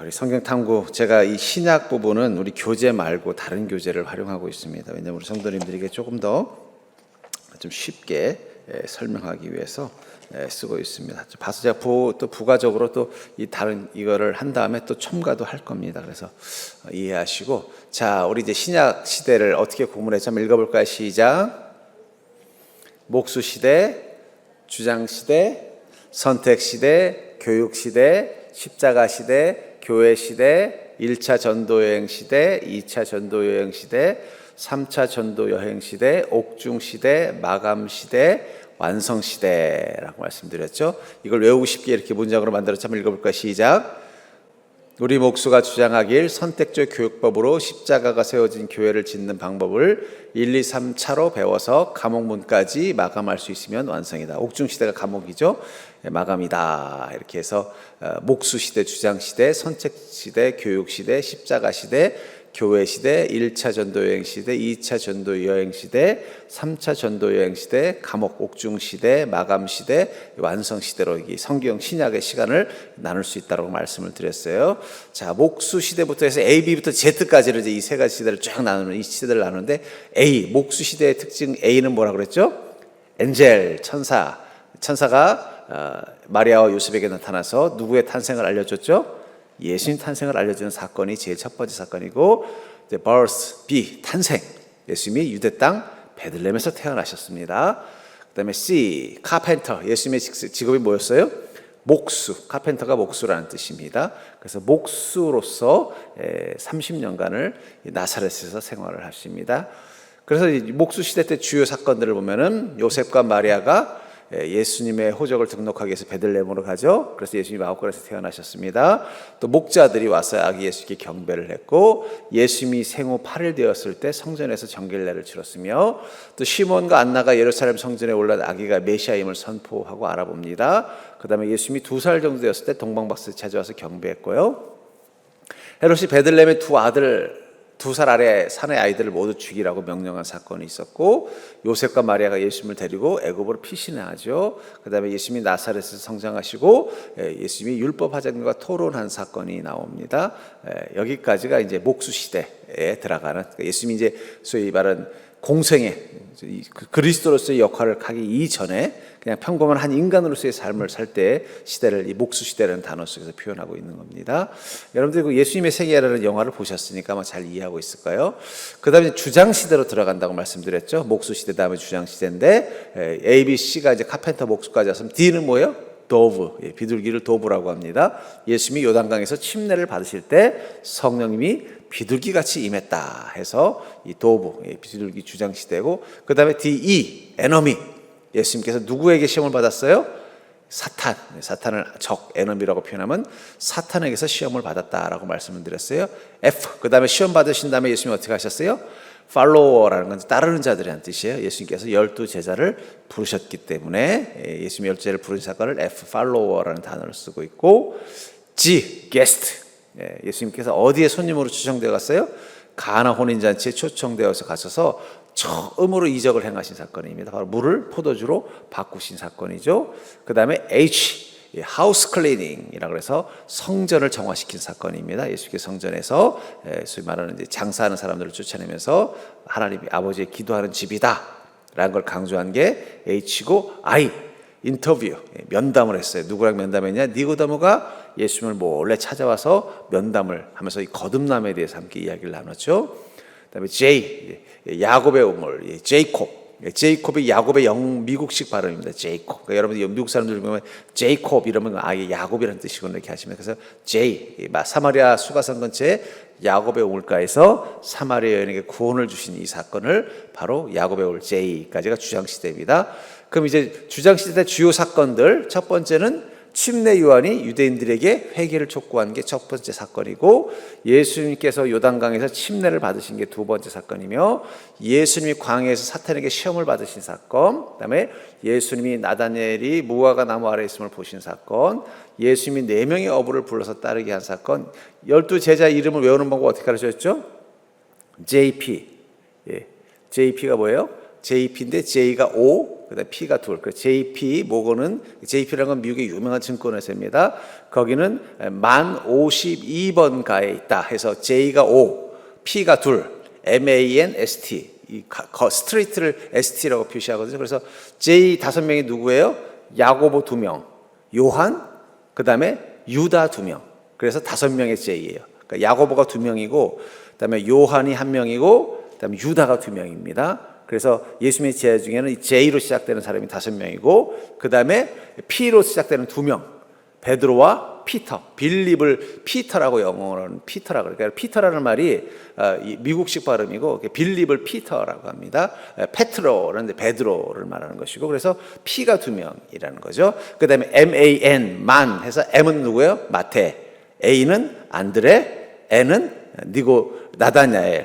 우리 성경 탐구, 제가 이 신약 부분은 우리 교재 말고 다른 교재를 활용하고 있습니다. 왜냐하면 우리 성도님들에게 조금 더 좀 쉽게 설명하기 위해서 쓰고 있습니다. 봐서 제가 또 부가적으로 또 이 다른 이거를 한 다음에 또 첨가도 할 겁니다. 그래서 이해하시고, 자, 우리 이제 신약 시대를 어떻게 구분해서 한번 읽어볼까요? 시작. 목수 시대, 주장 시대, 선택 시대, 교육 시대, 십자가 시대, 교회 시대, 1차 전도 여행 시대, 2차 전도 여행 시대, 3차 전도 여행 시대, 옥중 시대, 마감 시대, 완성 시대라고 말씀드렸죠. 이걸 외우고 싶게 이렇게 문장으로 만들어서 한번 읽어볼까요? 시작. 우리 목수가 주장하길 선택적 교육법으로 십자가가 세워진 교회를 짓는 방법을 1, 2, 3차로 배워서 감옥문까지 마감할 수 있으면 완성이다. 옥중시대가 감옥이죠. 마감이다. 이렇게 해서 목수시대, 주장시대, 선택시대, 교육시대, 십자가시대, 교회시대, 1차 전도여행시대, 2차 전도여행시대, 3차 전도여행시대, 감옥 옥중시대, 마감시대, 완성시대로 이 성경 신약의 시간을 나눌 수 있다고 말씀을 드렸어요. 자, 목수시대부터 해서 A, B부터 Z까지를 이제 이 세 가지 시대를 쫙 나누는 이 시대를 나누는데, A, 목수시대의 특징 A는 뭐라고 그랬죠? 엔젤, 천사가 마리아와 요셉에게 나타나서 누구의 탄생을 알려줬죠? 예수님 탄생을 알려주는 사건이 제일 첫 번째 사건이고, birth, B, 탄생. 예수님이 유대 땅 베들레헴에서 태어나셨습니다. 그 다음에 C, 카펜터. 예수님의 직업이 뭐였어요? 목수. 카펜터가 목수라는 뜻입니다. 그래서 목수로서 30년간을 나사렛에서 생활을 하십니다. 그래서 목수 시대 때 주요 사건들을 보면은 요셉과 마리아가 예수님의 호적을 등록하기 위해서 베들레헴으로 가죠. 그래서 예수님이 마옥간에서 태어나셨습니다. 또 목자들이 와서 아기 예수께 경배를 했고, 예수님이 생후 8일 되었을 때 성전에서 정결례를 치렀으며, 또 시몬과 안나가 예루살렘 성전에 올라 아기가 메시아임을 선포하고 알아봅니다. 그 다음에 예수님이 2살 정도 되었을 때 동방박사를 찾아와서 경배했고요. 헤롯이 베들레헴의 2살 아래 산의 아이들을 모두 죽이라고 명령한 사건이 있었고, 요셉과 마리아가 예수님을 데리고 애굽으로 피신하죠. 그 다음에 예수님이 나사렛에서 성장하시고 예수님이 율법학자들과 토론한 사건이 나옵니다. 여기까지가 이제 목수 시대에 들어가는, 예수님이 이제 소위 말하는 공생의 그리스도로서의 역할을 하기 이전에 그냥 평범한 한 인간으로서의 삶을 살 때 시대를 이 목수 시대라는 단어 속에서 표현하고 있는 겁니다. 여러분들 그 예수님의 세계라는 영화를 보셨으니까 아마 잘 이해하고 있을까요? 그 다음에 주장 시대로 들어간다고 말씀드렸죠. 목수 시대 다음에 주장 시대인데, A, B, C가 이제 카펜터 목수까지 왔으면 D는 뭐예요? 도브, 비둘기를 도브라고 합니다. 예수님이 요단강에서 침례를 받으실 때 성령님이 비둘기같이 임했다 해서 이 도브, 비둘기 주장 시대고, 그 다음에 DE, 에너미. 예수님께서 누구에게 시험을 받았어요? 사탄을 적, 에너미라고 표현하면 사탄에게서 시험을 받았다라고 말씀을 드렸어요. F, 그 다음에 시험 받으신 다음에 예수님이 어떻게 하셨어요? 팔로워라는 건 따르는 자들이라는 뜻이에요. 예수님께서 12제자를 부르셨기 때문에 예수님이 12제자를 부르신 사건을 F, 팔로워라는 단어를 쓰고 있고, G, 게스트. 예수님께서 어디에 손님으로 초청되어 갔어요? 가나 혼인잔치에 초청되어서 가셔서 처음으로 이적을 행하신 사건입니다. 바로 물을 포도주로 바꾸신 사건이죠. 그 다음에 H, 하우스 클리닝이라고 해서 성전을 정화시킨 사건입니다. 예수께서 성전에서 소위 말하는 이제 장사하는 사람들을 쫓아내면서 하나님 아버지의 기도하는 집이다 라는 걸 강조한 게 H고, I, 인터뷰, 면담을 했어요. 누구랑 면담했냐? 니고데모가 예수님을 몰래 찾아와서 면담을 하면서 이 거듭남에 대해서 함께 이야기를 나눴죠. 그다음에 J, 야곱의 우물, 제이콥이 야곱의 미국식 발음입니다. 제이콥. 그러니까 여러분들 미국 사람들 보면 제이콥 이러면 아예 야곱이라는 뜻이구나 이렇게 하시면, 그래서 J, 사마리아 수가성 근처에 야곱의 우물가에서 사마리아 여인에게 구원을 주신 이 사건을 바로 야곱의 우물 J까지가 주장시대입니다. 그럼 이제 주장시대 때 주요 사건들, 첫 번째는 침례 요한이 유대인들에게 회개를 촉구한 게 첫 번째 사건이고, 예수님께서 요단강에서 침례를 받으신 게 두 번째 사건이며, 예수님이 광야에서 사탄에게 시험을 받으신 사건, 그다음에 예수님이 나다니엘이 무화과 나무 아래 있음을 보신 사건, 예수님이 4명의 어부를 불러서 따르게 한 사건, 12제자 이름을 외우는 방법 어떻게 가르쳤죠? JP. JP가 뭐예요? JP인데 J가 O, 그다음에 P가 둘. 그래서 JP 모건은 JP라는 건 미국의 유명한 증권회사입니다. 거기는 1052번가에 있다 해서 J가 5, P가 둘, MANST. 이 스트리트를 ST라고 표시하거든요. 그래서 J 5명이 누구예요? 야고보 2명, 요한, 그다음에 유다 2명. 그래서 5명의 J예요. 그러니까 야고보가 2명이고, 그다음에 요한이 1명이고, 그다음에 유다가 2명입니다. 그래서 예수님의 제자 중에는 이 J로 시작되는 사람이 5명이고, 그다음에 P로 시작되는 2명, 베드로와 피터, 빌립을 피터라고 영어로는 피터라고 그러니까 피터라는 말이 미국식 발음이고 빌립을 피터라고 합니다. 페트로는 베드로를 말하는 것이고 그래서 P가 2명이라는 거죠. 그다음에 MAN 만 해서 M은 누구예요? 마태, A는 안드레, N은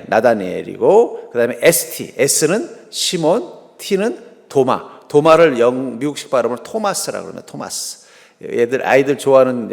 나다니엘이고 그다음에 ST, S는 시몬, T는 도마를 미국식 발음으로 토마스라고 그러면 토마스. 아이들 좋아하는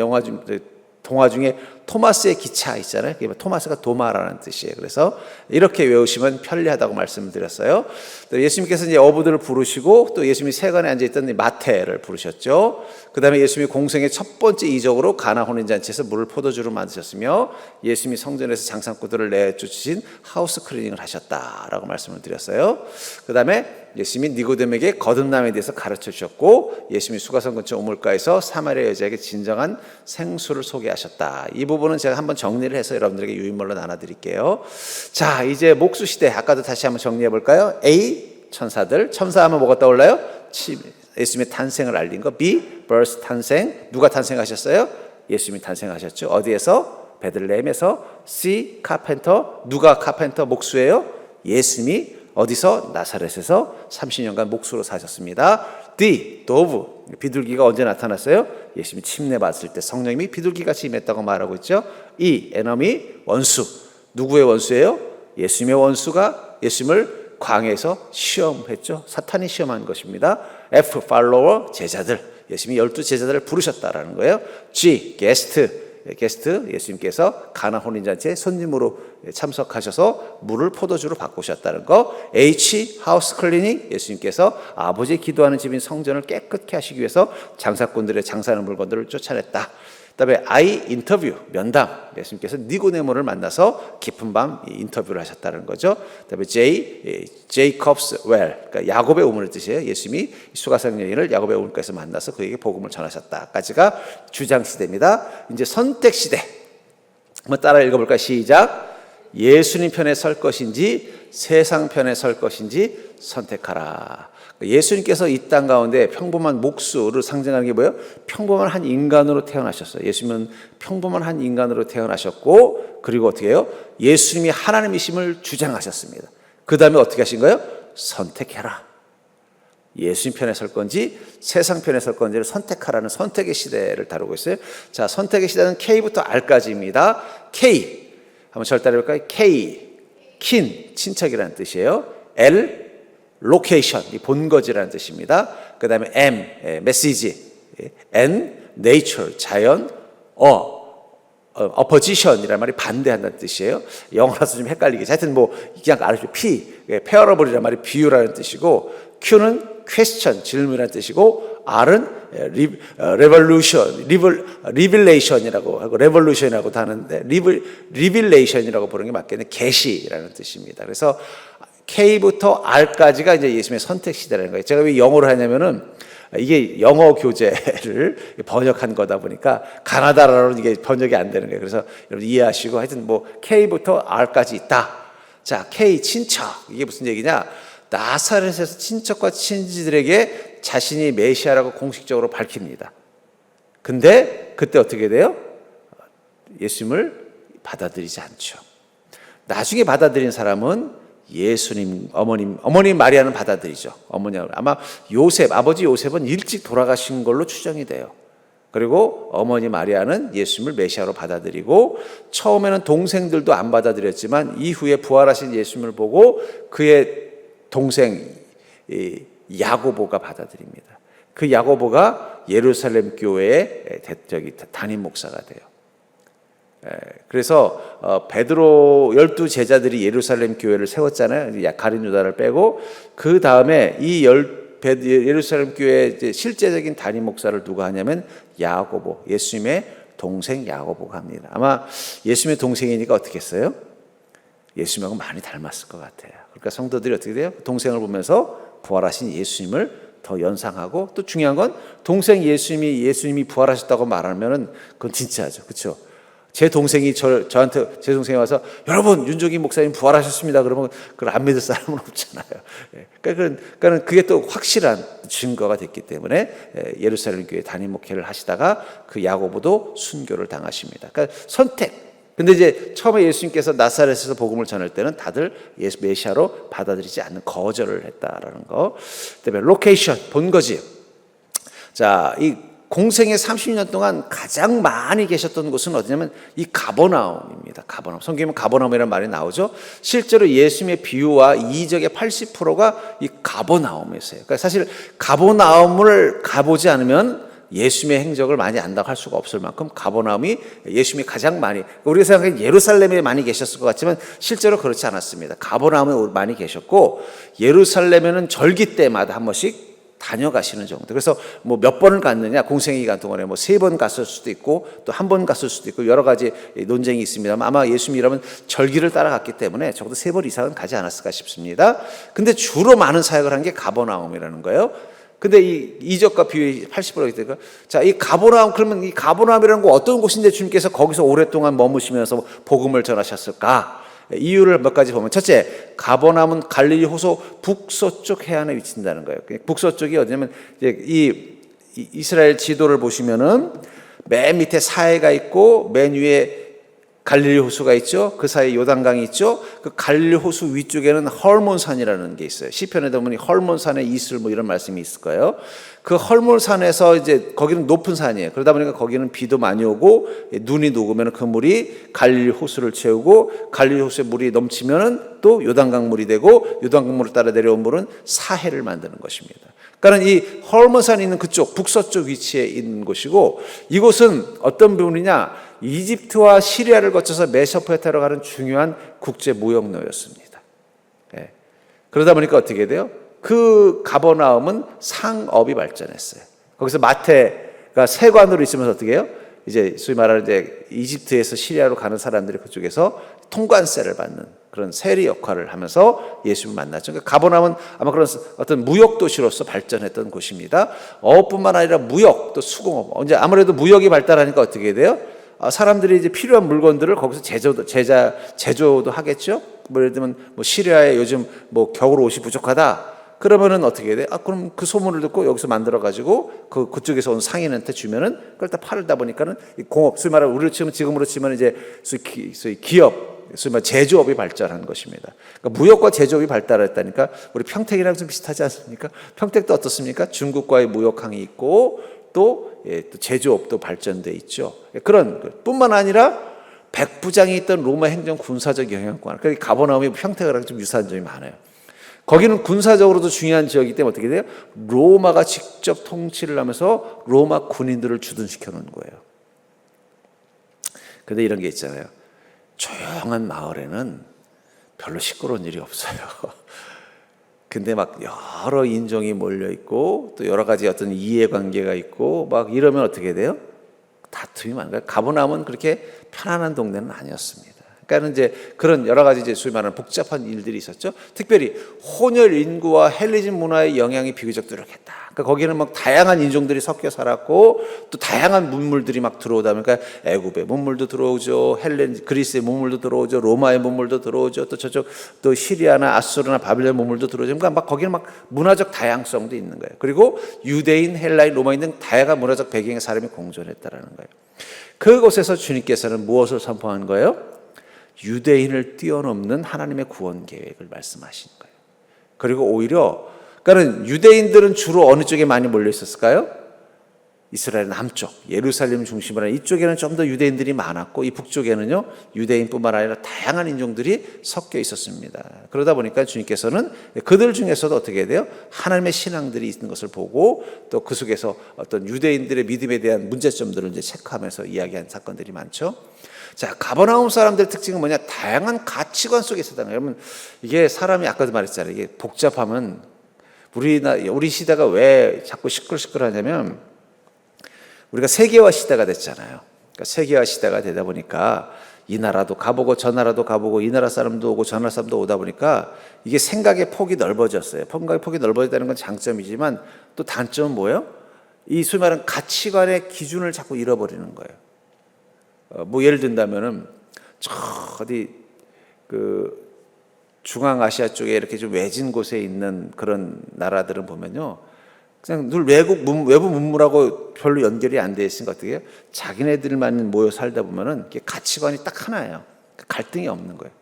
동화 중에 토마스의 기차 있잖아요. 토마스가 도마라는 뜻이에요. 그래서 이렇게 외우시면 편리하다고 말씀을 드렸어요. 또 예수님께서 이제 어부들을 부르시고 또 예수님이 세관에 앉아있던 마태를 부르셨죠. 그 다음에 예수님이 공생의 첫 번째 이적으로 가나 혼인잔치에서 물을 포도주로 만드셨으며 예수님이 성전에서 장상꾼들을 내쫓으신 하우스 클리닝을 하셨다라고 말씀을 드렸어요. 그 다음에 예수님이 니고데모에게 거듭남에 대해서 가르쳐 주셨고 예수님이 수가성 근처 우물가에서 사마리아 여자에게 진정한 생수를 소개하셨다. 이 부분은 제가 한번 정리를 해서 여러분들에게 유인물로 나눠드릴게요. 자, 이제 목수시대 아까도 다시 한번 정리해 볼까요? A, 천사들. 천사하면 뭐가 떠올라요? 예수님의 탄생을 알린 거. B, birth, 탄생. 누가 탄생하셨어요? 예수님이 탄생하셨죠. 어디에서? 베들레헴에서. C, 카펜터. 누가 카펜터 목수예요? 예수님이 어디서? 나사렛에서 30년간 목수로 사셨습니다. D, 도브. 비둘기가 언제 나타났어요? 예수님이 침례 받았을 때 성령님이 비둘기같이 임했다고 말하고 있죠. E, 에너미, 원수. 누구의 원수예요? 예수님의 원수가 예수님을 광야에서 시험했죠. 사탄이 시험한 것입니다. F, 팔로워, 제자들. 예수님이 12제자들을 부르셨다라는 거예요. G, 게스트. 예수님께서 가나 혼인잔치에 손님으로 참석하셔서 물을 포도주로 바꾸셨다는 거. H, 하우스 클리닝. 예수님께서 아버지의 기도하는 집인 성전을 깨끗게 하시기 위해서 장사꾼들의 장사하는 물건들을 쫓아냈다. 그다음에 I, 인터뷰, 면담. 예수님께서 니고데모를 만나서 깊은 밤 인터뷰를 하셨다는 거죠. 그다음에 J, 제이콥스 웰, 그러니까 야곱의 우물의 뜻이에요. 예수님이 수가성 여인을 야곱의 우물가에서 만나서 그에게 복음을 전하셨다까지가 주장 시대입니다. 이제 선택 시대. 한번 따라 읽어볼까요? 시작. 예수님 편에 설 것인지 세상 편에 설 것인지 선택하라. 예수님께서 이 땅 가운데 평범한 목수를 상징하는 게 뭐예요? 평범한 한 인간으로 태어나셨어요. 예수님은 평범한 한 인간으로 태어나셨고 그리고 어떻게 해요? 예수님이 하나님이심을 주장하셨습니다. 그 다음에 어떻게 하신 거예요? 선택해라. 예수님 편에 설 건지 세상 편에 설 건지를 선택하라는 선택의 시대를 다루고 있어요. 자, 선택의 시대는 K부터 R까지입니다. K, 한번 절 따라해볼까요? K, 킨, 친척이라는 뜻이에요. L, 로케이션, 본거지라는 뜻입니다. 그 다음에 M, 메시지, N, 네이처, 자연, 어포지션이라는 말이 반대한다는 뜻이에요. 영어라서 좀 헷갈리겠지. 하여튼 뭐 그냥 알아주세요. P, 페어러블이라는 말이 비유라는 뜻이고 Q는 퀘스천, 질문이라는 뜻이고 R은 리빌레이션이라고 하고 레볼루션이라고 하는데 리빌레이션이라고 부르는 게 맞겠네. 계시라는 뜻입니다. 그래서 K부터 R까지가 이제 예수님의 선택 시대라는 거예요. 제가 왜 영어로 하냐면은 이게 영어 교재를 번역한 거다 보니까 가나다라로는 이게 번역이 안 되는 거예요. 그래서 여러분 이해하시고 하여튼 뭐 K부터 R까지 있다. 자, K 친척. 이게 무슨 얘기냐? 나사렛에서 친척과 친지들에게 자신이 메시아라고 공식적으로 밝힙니다. 근데 그때 어떻게 돼요? 예수님을 받아들이지 않죠. 나중에 받아들인 사람은 예수님, 어머님 마리아는 받아들이죠. 아마 아버지 요셉은 일찍 돌아가신 걸로 추정이 돼요. 그리고 어머니 마리아는 예수님을 메시아로 받아들이고 처음에는 동생들도 안 받아들였지만 이후에 부활하신 예수님을 보고 그의 동생 야고보가 받아들입니다. 그 야고보가 예루살렘 교회의 담임 목사가 돼요. 그래서 베드로 12제자들이 예루살렘 교회를 세웠잖아요. 가룟 유다를 빼고 그 다음에 이 예루살렘 교회 이제 실제적인 담임 목사를 누가 하냐면 야고보, 예수님의 동생 야고보가 합니다. 아마 예수님의 동생이니까 어떻게 했어요? 예수님하고 많이 닮았을 것 같아요. 그러니까 성도들이 어떻게 돼요? 동생을 보면서 부활하신 예수님을 더 연상하고, 또 중요한 건 동생 예수님이 부활하셨다고 말하면은 그건 진짜죠, 그렇죠? 제 동생이 저한테 제 동생이 와서 여러분 윤종인 목사님 부활하셨습니다 그러면 그걸 안 믿을 사람은 없잖아요. 그러니까 그게 또 확실한 증거가 됐기 때문에 예루살렘 교회 담임 목회를 하시다가 그 야고보도 순교를 당하십니다. 그러니까 선택. 근데 이제 처음에 예수님께서 나사렛에서 복음을 전할 때는 다들 예수 메시아로 받아들이지 않는 거절을 했다라는 거. 그다음에 로케이션, 본거지. 자, 이 공생의 30년 동안 가장 많이 계셨던 곳은 어디냐면 이 가버나움입니다. 가버나움. 성경에 가버나움이라는 말이 나오죠. 실제로 예수님의 비유와 이적의 80%가 이 가버나움에서요. 그러니까 사실 가버나움을 가보지 않으면 예수님의 행적을 많이 안다고 할 수가 없을 만큼 가버나움이 예수님이 가장 많이, 우리가 생각하기엔 예루살렘에 많이 계셨을 것 같지만 실제로 그렇지 않았습니다. 가버나움에 많이 계셨고 예루살렘에는 절기 때마다 한 번씩 다녀가시는 정도. 그래서 뭐 몇 번을 갔느냐, 공생의 기간 동안에 뭐 3번 갔을 수도 있고 또 한 번 갔을 수도 있고 여러 가지 논쟁이 있습니다만 아마 예수님이라면 절기를 따라갔기 때문에 적어도 3번 이상은 가지 않았을까 싶습니다. 근데 주로 많은 사역을 한 게 가버나움이라는 거예요. 근데 이 이적과 비유의 80%가 되니까 자, 이 가버나움, 그러면 이 가버나움이라는 거 어떤 곳인데 주님께서 거기서 오랫동안 머무시면서 복음을 전하셨을까? 이유를 몇 가지 보면, 첫째, 가버나움은 갈릴리 호수 북서쪽 해안에 위치한다는 거예요. 북서쪽이 어디냐면 이제 이스라엘 지도를 보시면은 맨 밑에 사해가 있고 맨 위에 갈릴리 호수가 있죠. 그 사이에 요단강이 있죠. 그 갈릴리 호수 위쪽에는 헐몬산이라는 게 있어요. 시편에 보면 헐몬산의 이슬 뭐 이런 말씀이 있을 거예요. 그 헐몬산에서 이제 거기는 높은 산이에요. 그러다 보니까 거기는 비도 많이 오고 눈이 녹으면 그 물이 갈릴리 호수를 채우고 갈릴리 호수의 물이 넘치면은 또 요단강 물이 되고 요단강 물을 따라 내려온 물은 사해를 만드는 것입니다. 그러니까 이 헐몬산이 있는 그쪽 북서쪽 위치에 있는 곳이고, 이곳은 어떤 부분이냐, 이집트와 시리아를 거쳐서 메소포타미아로 가는 중요한 국제 무역로였습니다. 예. 그러다 보니까 어떻게 돼요? 그 가버나움은 상업이 발전했어요. 거기서 마태가 세관으로 있으면서 어떻게 해요? 이제 소위 말하는 이제 이집트에서 시리아로 가는 사람들이 그쪽에서 통관세를 받는 그런 세리 역할을 하면서 예수님을 만났죠. 그러니까 가버나움은 아마 그런 어떤 무역 도시로서 발전했던 곳입니다. 어업뿐만 아니라 무역, 또 수공업. 이제 아무래도 무역이 발달하니까 어떻게 돼요? 사람들이 이제 필요한 물건들을 거기서 제조도 하겠죠. 뭐 예를 들면 뭐 시리아에 요즘 뭐 겨울 옷이 부족하다. 그러면은 어떻게 돼? 그럼 그 소문을 듣고 여기서 만들어 가지고 그쪽에서 온 상인한테 주면은 그걸 다 팔다 보니까는 이 공업, 소위 말하면 우리로 치면 지금으로 치면 이제 소위 기업, 소위 말 제조업이 발전한 것입니다. 그러니까 무역과 제조업이 발달했다니까 우리 평택이랑 좀 비슷하지 않습니까? 평택도 어떻습니까? 중국과의 무역항이 있고 또 제조업도 발전돼 있죠. 그런 뿐만 아니라 백부장이 있던 로마 행정 군사적 영향권. 그러니까 가버나움이 평택이랑 좀 유사한 점이 많아요. 거기는 군사적으로도 중요한 지역이기 때문에 어떻게 돼요? 로마가 직접 통치를 하면서 로마 군인들을 주둔시켜 놓은 거예요. 그런데 이런 게 있잖아요. 조용한 마을에는 별로 시끄러운 일이 없어요. 근데 막 여러 인종이 몰려 있고 또 여러 가지 어떤 이해관계가 있고 막 이러면 어떻게 돼요? 다툼이 많아요. 가버나움은 그렇게 편안한 동네는 아니었습니다. 그러니까 이제 그런 여러 가지 이제 소위 말하는 복잡한 일들이 있었죠. 특별히 혼혈 인구와 헬리즘 문화의 영향이 비교적 뚜렷했다. 그러니까 거기는 막 다양한 인종들이 섞여 살았고 또 다양한 문물들이 막 들어오다 보니까 애굽의 문물도 들어오죠, 그리스의 문물도 들어오죠, 로마의 문물도 들어오죠, 또 저쪽 또 시리아나 아수르나 바빌론 문물도 들어오죠. 그러니까 막 거기는 막 문화적 다양성도 있는 거예요. 그리고 유대인, 헬라인, 로마인 등 다양한 문화적 배경의 사람이 공존했다라는 거예요. 그곳에서 주님께서는 무엇을 선포한 거예요? 유대인을 뛰어넘는 하나님의 구원 계획을 말씀하신 거예요. 그리고 오히려 그러니까 유대인들은 주로 어느 쪽에 많이 몰려 있었을까요? 이스라엘 남쪽, 예루살렘 중심으로 하는 이쪽에는 좀 더 유대인들이 많았고 이 북쪽에는요 유대인뿐만 아니라 다양한 인종들이 섞여 있었습니다. 그러다 보니까 주님께서는 그들 중에서도 어떻게 돼요? 하나님의 신앙들이 있는 것을 보고 또 그 속에서 어떤 유대인들의 믿음에 대한 문제점들을 이제 체크하면서 이야기한 사건들이 많죠. 자, 가버나움 사람들의 특징은 뭐냐? 다양한 가치관 속에 있었다는 거예요. 여러분, 이게 사람이 아까도 말했잖아요. 이게 복잡하면 우리 시대가 왜 자꾸 시끌시끌하냐면 우리가 세계화 시대가 됐잖아요. 그러니까 세계화 시대가 되다 보니까 이 나라도 가보고 저 나라도 가보고 이 나라 사람도 오고 저 나라 사람도 오다 보니까 이게 생각의 폭이 넓어졌어요. 생각의 폭이 넓어졌다는 건 장점이지만 또 단점은 뭐예요? 이 소위 말하는 가치관의 기준을 자꾸 잃어버리는 거예요. 뭐 예를 든다면은 저 어디 그 중앙아시아 쪽에 이렇게 좀 외진 곳에 있는 그런 나라들은 보면요, 그냥 늘 외부 문물하고 별로 연결이 안 돼 있으니까 어떻게 해요? 자기네들만 모여 살다 보면은 가치관이 딱 하나예요. 갈등이 없는 거예요.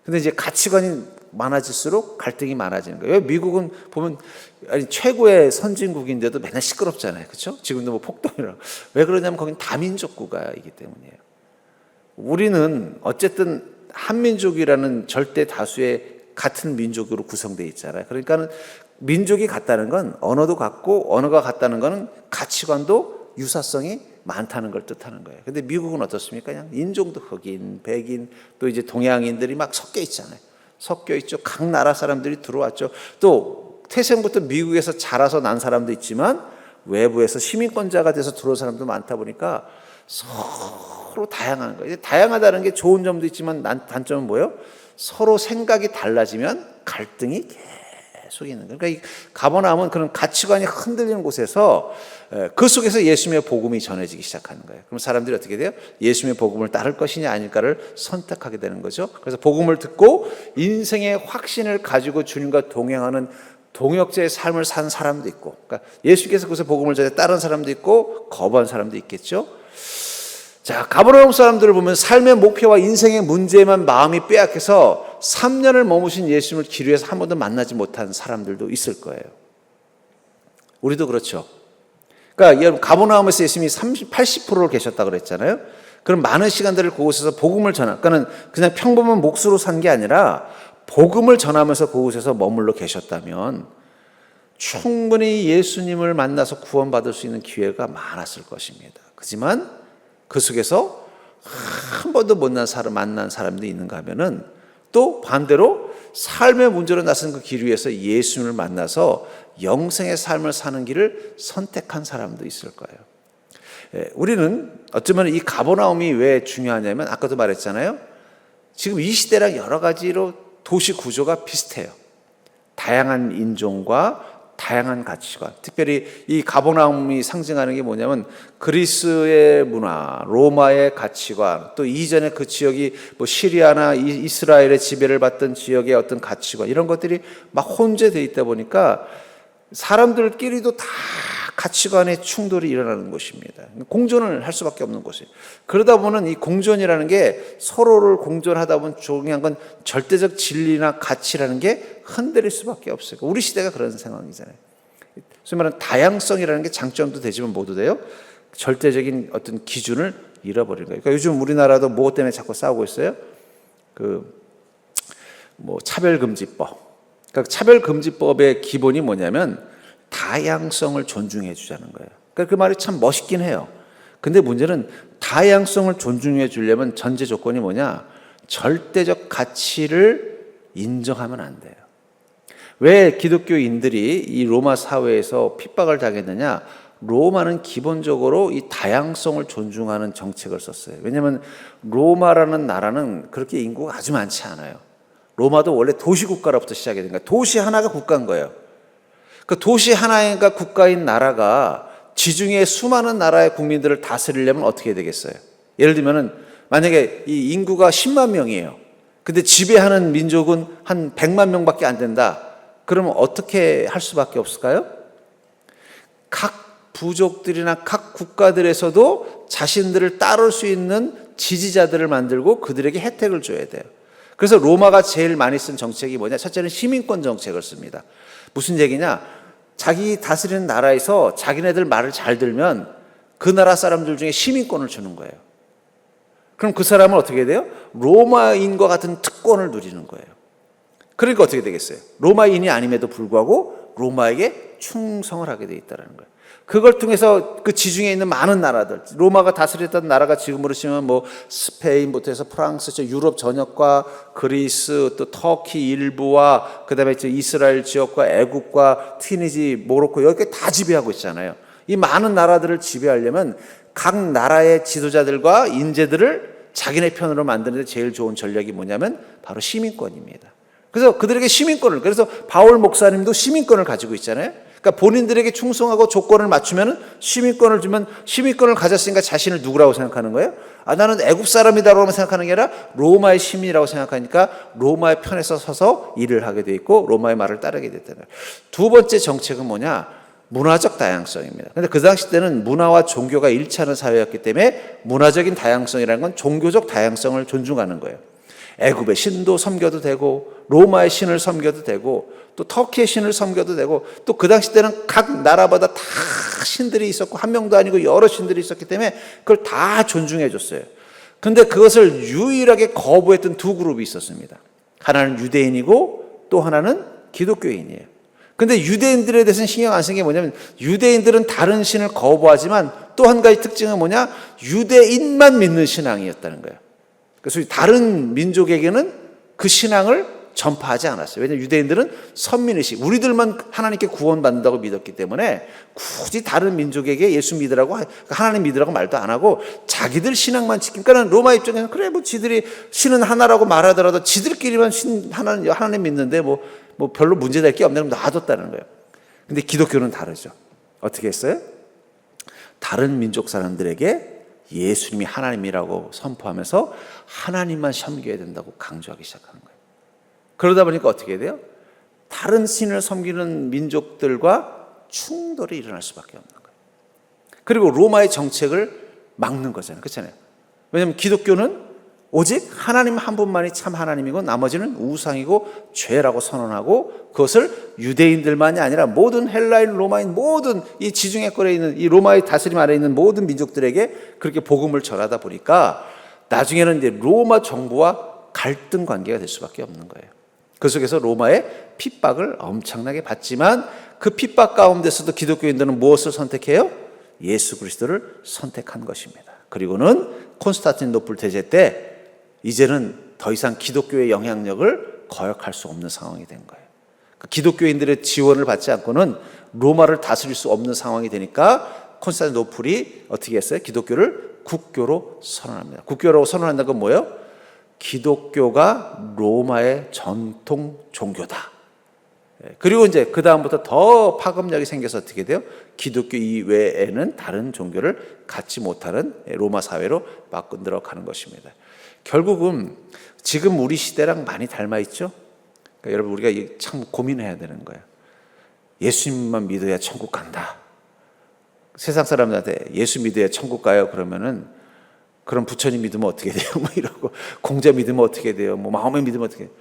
근데 이제 가치관이 많아질수록 갈등이 많아지는 거예요. 왜 미국은 보면 아니 최고의 선진국인데도 맨날 시끄럽잖아요. 그렇죠? 지금도 뭐 폭동이라. 왜 그러냐면 거긴 다민족 국가이기 때문이에요. 우리는 어쨌든 한민족이라는 절대 다수의 같은 민족으로 구성되어 있잖아요. 그러니까는 민족이 같다는 건 언어도 같고 언어가 같다는 것은 가치관도 유사성이 많다는 걸 뜻하는 거예요. 근데 미국은 어떻습니까? 그냥 인종도 흑인, 백인, 또 이제 동양인들이 막 섞여 있잖아요. 섞여 있죠. 각 나라 사람들이 들어왔죠. 또 태생부터 미국에서 자라서 난 사람도 있지만 외부에서 시민권자가 돼서 들어온 사람도 많다 보니까 서로 다양한 거예요. 다양하다는 게 좋은 점도 있지만 단점은 뭐예요? 서로 생각이 달라지면 갈등이 계속 있는 거예요. 그러니까 이 가버나움은 그런 가치관이 흔들리는 곳에서 그 속에서 예수님의 복음이 전해지기 시작하는 거예요. 그럼 사람들이 어떻게 돼요? 예수님의 복음을 따를 것이냐 아닐까를 선택하게 되는 거죠. 그래서 복음을 듣고 인생의 확신을 가지고 주님과 동행하는 동역자의 삶을 산 사람도 있고, 그러니까 예수께서 그것의 복음을 전해 따른 사람도 있고 거부한 사람도 있겠죠. 자, 가버나움 사람들을 보면 삶의 목표와 인생의 문제에만 마음이 빼앗겨서 3년을 머무신 예수님을 기류에서 한 번도 만나지 못한 사람들도 있을 거예요. 우리도 그렇죠. 그러니까 여러분 가버나움에서 예수님이 80%를 계셨다고 그랬잖아요. 그럼 많은 시간들을 그곳에서 복음을 그러니까 그냥 평범한 몫으로 산 게 아니라 복음을 전하면서 그곳에서 머물러 계셨다면 충분히 예수님을 만나서 구원받을 수 있는 기회가 많았을 것입니다. 하지만 그 속에서 한 번도 만난 사람도 있는가 하면은 또 반대로 삶의 문제로 나선 그 길 위에서 예수님을 만나서 영생의 삶을 사는 길을 선택한 사람도 있을 거예요. 우리는 어쩌면 이 가버나움이 왜 중요하냐면 아까도 말했잖아요. 지금 이 시대랑 여러 가지로 도시 구조가 비슷해요. 다양한 인종과 다양한 가치관, 특별히 이 가버나움이 상징하는 게 뭐냐면 그리스의 문화, 로마의 가치관, 또 이전에 그 지역이 뭐 시리아나 이스라엘의 지배를 받던 지역의 어떤 가치관, 이런 것들이 막 혼재되어 있다 보니까 사람들끼리도 다 가치관의 충돌이 일어나는 곳입니다. 공존을 할 수밖에 없는 곳이에요. 그러다 보면 이 공존이라는 게 서로를 공존하다 보면 중요한 건 절대적 진리나 가치라는 게 흔들릴 수밖에 없어요. 우리 시대가 그런 상황이잖아요. 소위 말하는 다양성이라는 게 장점도 되지만 뭐도 돼요? 절대적인 어떤 기준을 잃어버리는 거예요. 그러니까 요즘 우리나라도 뭐 때문에 자꾸 싸우고 있어요? 차별금지법. 그러니까 차별금지법의 기본이 뭐냐면 다양성을 존중해 주자는 거예요. 그러니까 그 말이 참 멋있긴 해요. 근데 문제는 다양성을 존중해 주려면 전제 조건이 뭐냐? 절대적 가치를 인정하면 안 돼요. 왜 기독교인들이 이 로마 사회에서 핍박을 당했느냐? 로마는 기본적으로 이 다양성을 존중하는 정책을 썼어요. 왜냐하면 로마라는 나라는 그렇게 인구가 아주 많지 않아요. 로마도 원래 도시국가로부터 시작이 된 거예요. 도시 하나가 국가인 거예요. 그 도시 하나가 국가인 나라가 지중해 수많은 나라의 국민들을 다스리려면 어떻게 되겠어요? 예를 들면은 만약에 이 인구가 10만 명이에요. 근데 지배하는 민족은 한 100만 명밖에 안 된다. 그러면 어떻게 할 수밖에 없을까요? 각 부족들이나 각 국가들에서도 자신들을 따를 수 있는 지지자들을 만들고 그들에게 혜택을 줘야 돼요. 그래서 로마가 제일 많이 쓴 정책이 뭐냐? 첫째는 시민권 정책을 씁니다. 무슨 얘기냐? 자기 다스리는 나라에서 자기네들 말을 잘 들면 그 나라 사람들 중에 시민권을 주는 거예요. 그럼 그 사람은 어떻게 돼요? 로마인과 같은 특권을 누리는 거예요. 그러니까 어떻게 되겠어요? 로마인이 아님에도 불구하고 로마에게 충성을 하게 돼 있다는 거예요. 그걸 통해서 그 지중해 있는 많은 나라들, 로마가 다스렸던 나라가 지금으로 치면 뭐 스페인부터 해서 프랑스, 유럽 전역과 그리스, 또 터키 일부와 그다음에 이스라엘 지역과 애국과 튀니지, 모로코 여기 다 지배하고 있잖아요. 이 많은 나라들을 지배하려면 각 나라의 지도자들과 인재들을 자기네 편으로 만드는 데 제일 좋은 전략이 뭐냐면 바로 시민권입니다. 그래서 그들에게 시민권을, 그래서 바울 목사님도 시민권을 가지고 있잖아요. 그러니까 본인들에게 충성하고 조건을 맞추면 시민권을 주면, 시민권을 가졌으니까 자신을 누구라고 생각하는 거예요? 나는 애국 사람이다라고 생각하는 게 아니라 로마의 시민이라고 생각하니까 로마의 편에서 서서 일을 하게 돼 있고 로마의 말을 따르게 됐다는 거예요. 두 번째 정책은 뭐냐? 문화적 다양성입니다. 근데 그 당시 때는 문화와 종교가 일치하는 사회였기 때문에 문화적인 다양성이라는 건 종교적 다양성을 존중하는 거예요. 애굽의 신도 섬겨도 되고 로마의 신을 섬겨도 되고 또 터키의 신을 섬겨도 되고 또 그 당시 때는 각 나라마다 다 신들이 있었고 한 명도 아니고 여러 신들이 있었기 때문에 그걸 다 존중해 줬어요. 근데 그것을 유일하게 거부했던 두 그룹이 있었습니다. 하나는 유대인이고 또 하나는 기독교인이에요. 근데 유대인들에 대해서는 신경 안 쓴 게 뭐냐면 유대인들은 다른 신을 거부하지만 또 한 가지 특징은 뭐냐? 유대인만 믿는 신앙이었다는 거예요. 그래서 다른 민족에게는 그 신앙을 전파하지 않았어요. 왜냐하면 유대인들은 선민의식, 우리들만 하나님께 구원받는다고 믿었기 때문에 굳이 다른 민족에게 예수 믿으라고, 하나님 믿으라고 말도 안 하고 자기들 신앙만 지키니까 로마 입장에서는 그래 뭐 지들이 신은 하나라고 말하더라도 지들끼리만 하나님 믿는데 뭐 별로 문제될 게 없는 걸 놔뒀다는 거예요. 근데 기독교는 다르죠. 어떻게 했어요? 다른 민족 사람들에게 예수님이 하나님이라고 선포하면서 하나님만 섬겨야 된다고 강조하기 시작하는 거예요. 그러다 보니까 어떻게 돼요? 다른 신을 섬기는 민족들과 충돌이 일어날 수밖에 없는 거예요. 그리고 로마의 정책을 막는 거잖아요. 그렇잖아요. 왜냐하면 기독교는 오직 하나님 한 분만이 참 하나님이고 나머지는 우상이고 죄라고 선언하고 그것을 유대인들만이 아니라 모든 헬라인, 로마인, 모든 이 지중해권에 있는 이 로마의 다스림 아래에 있는 모든 민족들에게 그렇게 복음을 전하다 보니까 나중에는 이제 로마 정부와 갈등 관계가 될 수밖에 없는 거예요. 그 속에서 로마의 핍박을 엄청나게 받지만 그 핍박 가운데서도 기독교인들은 무엇을 선택해요? 예수 그리스도를 선택한 것입니다. 그리고는 콘스탄티노플 대제 때 이제는 더 이상 기독교의 영향력을 거역할 수 없는 상황이 된 거예요. 기독교인들의 지원을 받지 않고는 로마를 다스릴 수 없는 상황이 되니까 콘스탄티노플이 어떻게 했어요? 기독교를 국교로 선언합니다. 국교로 선언한다는 건 뭐예요? 기독교가 로마의 전통 종교다. 그리고 이제 그 다음부터 더 파급력이 생겨서 어떻게 돼요? 기독교 이외에는 다른 종교를 갖지 못하는 로마 사회로 만들어 가는 것입니다. 결국은 지금 우리 시대랑 많이 닮아 있죠? 그러니까 여러분 우리가 참 고민해야 되는 거예요. 예수님만 믿어야 천국 간다. 세상 사람들한테 예수 믿어야 천국 가요. 그러면은 그럼 부처님 믿으면 어떻게 돼요? 뭐 이러고 공자 믿으면 어떻게 돼요? 뭐 마음에 믿으면 어떻게 돼요?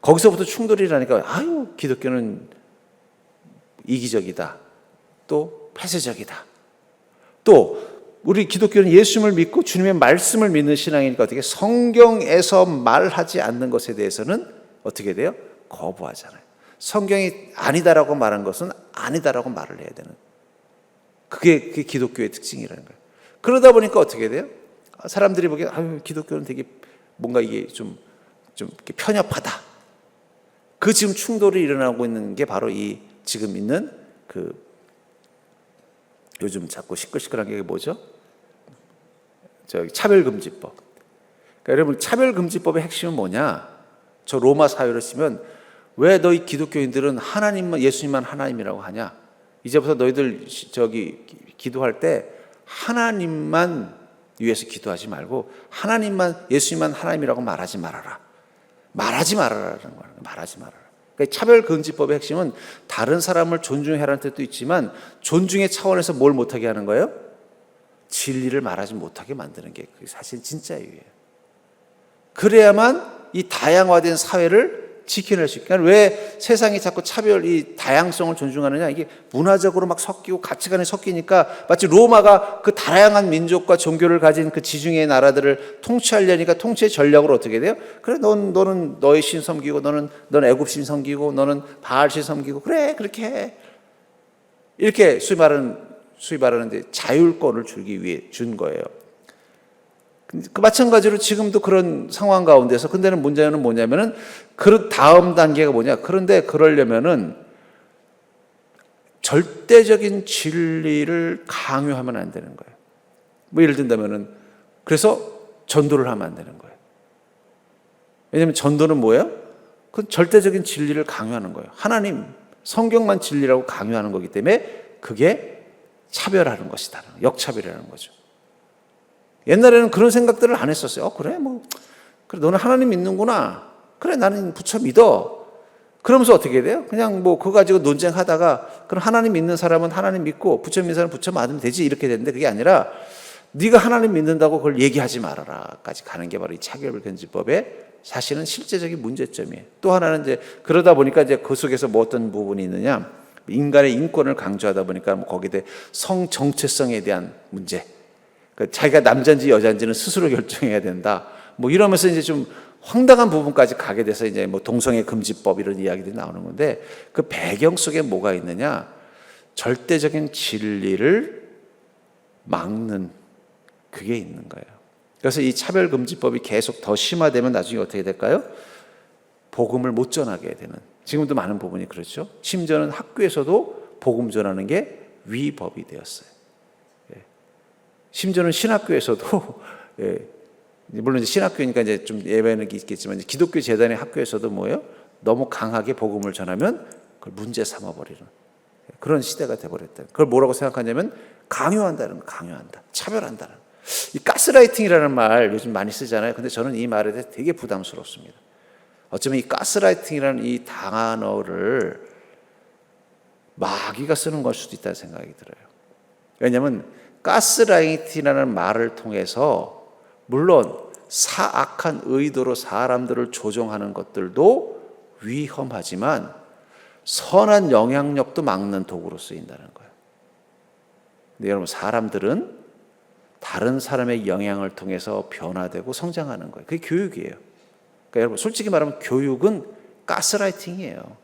거기서부터 충돌이라니까 아유 기독교는 이기적이다. 또 폐쇄적이다. 또 우리 기독교는 예수님을 믿고 주님의 말씀을 믿는 신앙이니까 어떻게 성경에서 말하지 않는 것에 대해서는 어떻게 돼요? 거부하잖아요. 성경이 아니다라고 말한 것은 아니다라고 말을 해야 되는 그게 기독교의 특징이라는 거예요. 그러다 보니까 어떻게 돼요? 사람들이 보기에 아유 기독교는 되게 뭔가 이게 좀 이렇게 편협하다. 그 지금 충돌이 일어나고 있는 게 바로 이 지금 있는 그 요즘 자꾸 시끌시끌한 게 뭐죠? 차별금지법. 그러니까 여러분 차별금지법의 핵심은 뭐냐? 저 로마 사회로 치면 왜 너희 기독교인들은 하나님만 예수님만 하나님이라고 하냐? 이제부터 너희들 기도할 때 하나님만 위해서 기도하지 말고 하나님만 예수님만 하나님이라고 말하지 말아라. 말하지 말아라는 거예요. 말하지 말아라. 그러니까 차별금지법의 핵심은 다른 사람을 존중해라는 뜻도 있지만 존중의 차원에서 뭘 못하게 하는 거예요? 진리를 말하지 못하게 만드는 게 사실 진짜 이유예요. 그래야만 이 다양화된 사회를 지켜낼 수 있게. 그러니까 왜 세상이 자꾸 차별, 이 다양성을 존중하느냐? 이게 문화적으로 막 섞이고 가치관이 섞이니까 마치 로마가 그 다양한 민족과 종교를 가진 그 지중해 나라들을 통치하려니까 통치의 전략으로 어떻게 돼요? 그래, 너는 너의 신 섬기고, 너는 애굽 신 섬기고, 너는 바알 신 섬기고, 그래, 그렇게 해. 이렇게 소위 말하는 이제 자율권을 주기 위해 준 거예요. 그 마찬가지로 지금도 그런 상황 가운데서, 근데는 문제는 뭐냐면은 그 다음 단계가 뭐냐? 그런데 그러려면은 절대적인 진리를 강요하면 안 되는 거예요. 뭐 예를 든다면은 그래서 전도를 하면 안 되는 거예요. 왜냐하면 전도는 뭐예요? 그 절대적인 진리를 강요하는 거예요. 하나님 성경만 진리라고 강요하는 거기 때문에 그게 차별하는 것이다. 역차별이라는 거죠. 옛날에는 그런 생각들을 안 했었어요. 그래, 그래, 너는 하나님 믿는구나. 그래, 나는 부처 믿어. 그러면서 어떻게 돼요? 그냥 그거 가지고 논쟁하다가, 그럼 하나님 믿는 사람은 하나님 믿고, 부처 믿는 사람은 부처 믿으면 되지. 이렇게 되는데 그게 아니라, 네가 하나님 믿는다고 그걸 얘기하지 말아라까지 가는 게 바로 이 차별금지법의 사실은 실제적인 문제점이에요. 또 하나는 이제 그러다 보니까 이제 그 속에서 어떤 부분이 있느냐, 인간의 인권을 강조하다 보니까 거기에 성 정체성에 대한 문제. 자기가 남자인지 여자인지는 스스로 결정해야 된다. 이러면서 이제 좀 황당한 부분까지 가게 돼서 이제 동성애 금지법 이런 이야기들이 나오는 건데, 그 배경 속에 뭐가 있느냐? 절대적인 진리를 막는 그게 있는 거예요. 그래서 이 차별금지법이 계속 더 심화되면 나중에 어떻게 될까요? 복음을 못 전하게 되는. 지금도 많은 부분이 그렇죠. 심지어는 학교에서도 복음 전하는 게 위법이 되었어요. 심지어는 신학교에서도 물론 이제 신학교니까 이제 좀 예외는 있겠지만 기독교 재단의 학교에서도 뭐예요? 너무 강하게 복음을 전하면 그걸 문제 삼아버리는 그런 시대가 돼버렸다. 그걸 뭐라고 생각하냐면 강요한다는 거, 강요한다, 차별한다는 거. 이 가스라이팅이라는 말 요즘 많이 쓰잖아요. 근데 저는 이 말에 대해서 되게 부담스럽습니다. 어쩌면 이 가스라이팅이라는 이 단어를 마귀가 쓰는 걸 수도 있다는 생각이 들어요. 왜냐하면 가스라이팅이라는 말을 통해서 물론 사악한 의도로 사람들을 조종하는 것들도 위험하지만 선한 영향력도 막는 도구로 쓰인다는 거예요. 근데 여러분, 사람들은 다른 사람의 영향을 통해서 변화되고 성장하는 거예요. 그게 교육이에요. 그러니까 여러분, 솔직히 말하면 교육은 가스라이팅이에요.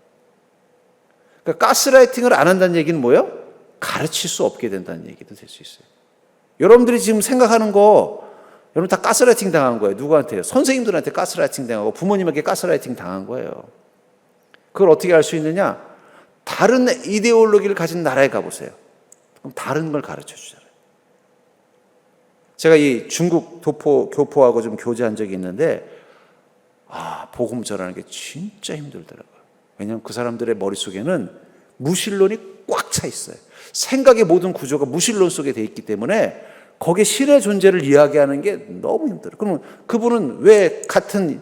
그러니까 가스라이팅을 안 한다는 얘기는 뭐예요? 가르칠 수 없게 된다는 얘기도 될 수 있어요. 여러분들이 지금 생각하는 거, 여러분 다 가스라이팅 당한 거예요. 누구한테요? 선생님들한테 가스라이팅 당하고 부모님에게 가스라이팅 당한 거예요. 그걸 어떻게 알 수 있느냐? 다른 이데올로기를 가진 나라에 가보세요. 그럼 다른 걸 가르쳐 주잖아요. 제가 이 중국 교포하고 좀 교제한 적이 있는데, 복음 전하는 게 진짜 힘들더라고요. 왜냐하면 그 사람들의 머릿속에는 무신론이 꽉 차 있어요. 생각의 모든 구조가 무신론 속에 돼 있기 때문에 거기에 신의 존재를 이야기하는 게 너무 힘들어요. 그러면 그분은 왜 같은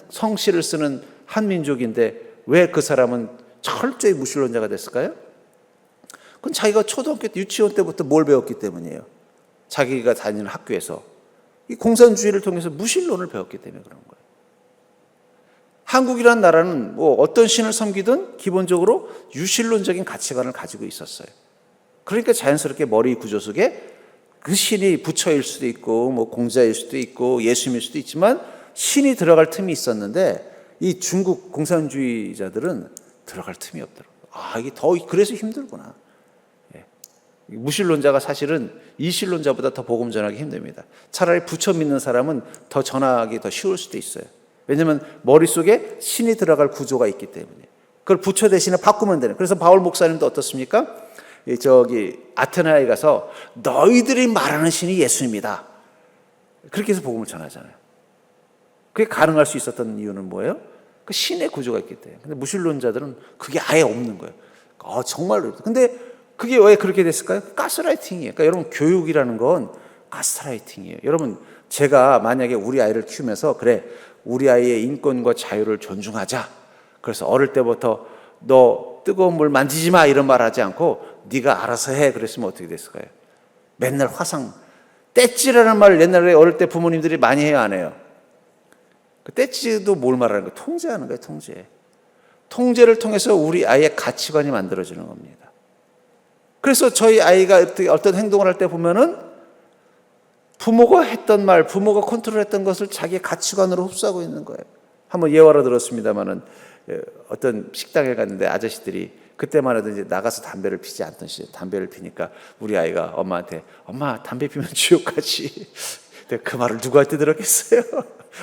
성씨를 쓰는 한민족인데 왜 그 사람은 철저히 무신론자가 됐을까요? 그건 자기가 초등학교 때 유치원 때부터 뭘 배웠기 때문이에요. 자기가 다니는 학교에서 이 공산주의를 통해서 무신론을 배웠기 때문에 그런 거예요. 한국이라는 나라는 어떤 신을 섬기든 기본적으로 유신론적인 가치관을 가지고 있었어요. 그러니까 자연스럽게 머리 구조 속에 그 신이 부처일 수도 있고 공자일 수도 있고 예수님일 수도 있지만 신이 들어갈 틈이 있었는데 이 중국 공산주의자들은 들어갈 틈이 없더라고요. 이게 그래서 힘들구나. 무신론자가 사실은 이신론자보다 더 복음 전하기 힘듭니다. 차라리 부처 믿는 사람은 더 전하기 더 쉬울 수도 있어요. 왜냐하면 머릿속에 신이 들어갈 구조가 있기 때문에. 그걸 부처 대신에 바꾸면 되는. 그래서 바울 목사님도 어떻습니까? 아테네에 가서 너희들이 말하는 신이 예수님이다. 그렇게 해서 복음을 전하잖아요. 그게 가능할 수 있었던 이유는 뭐예요? 그 신의 구조가 있기 때문에. 근데 무신론자들은 그게 아예 없는 거예요. 정말로. 근데 그게 왜 그렇게 됐을까요? 가스라이팅이에요. 그러니까 여러분, 교육이라는 건 가스라이팅이에요. 여러분, 제가 만약에 우리 아이를 키우면서 그래, 우리 아이의 인권과 자유를 존중하자. 그래서 어릴 때부터 너 뜨거운 물 만지지 마 이런 말 하지 않고 네가 알아서 해 그랬으면 어떻게 됐을까요? 맨날 화상, 떼찌라는 말을 옛날에 어릴 때 부모님들이 많이 해요, 안 해요? 그 떼찌도 뭘 말하는 거예요? 통제하는 거예요, 통제. 통제를 통해서 우리 아이의 가치관이 만들어지는 겁니다. 그래서 저희 아이가 어떤 행동을 할 때 보면은 부모가 했던 말, 부모가 컨트롤했던 것을 자기의 가치관으로 흡수하고 있는 거예요. 한번 예화로 들었습니다마는 어떤 식당에 갔는데 아저씨들이 그때만 해도 이제 나가서 담배를 피지 않던 시절, 담배를 피니까 우리 아이가 엄마한테 엄마 담배 피면 지옥 가지. 그 말을 누구한테 들었겠어요?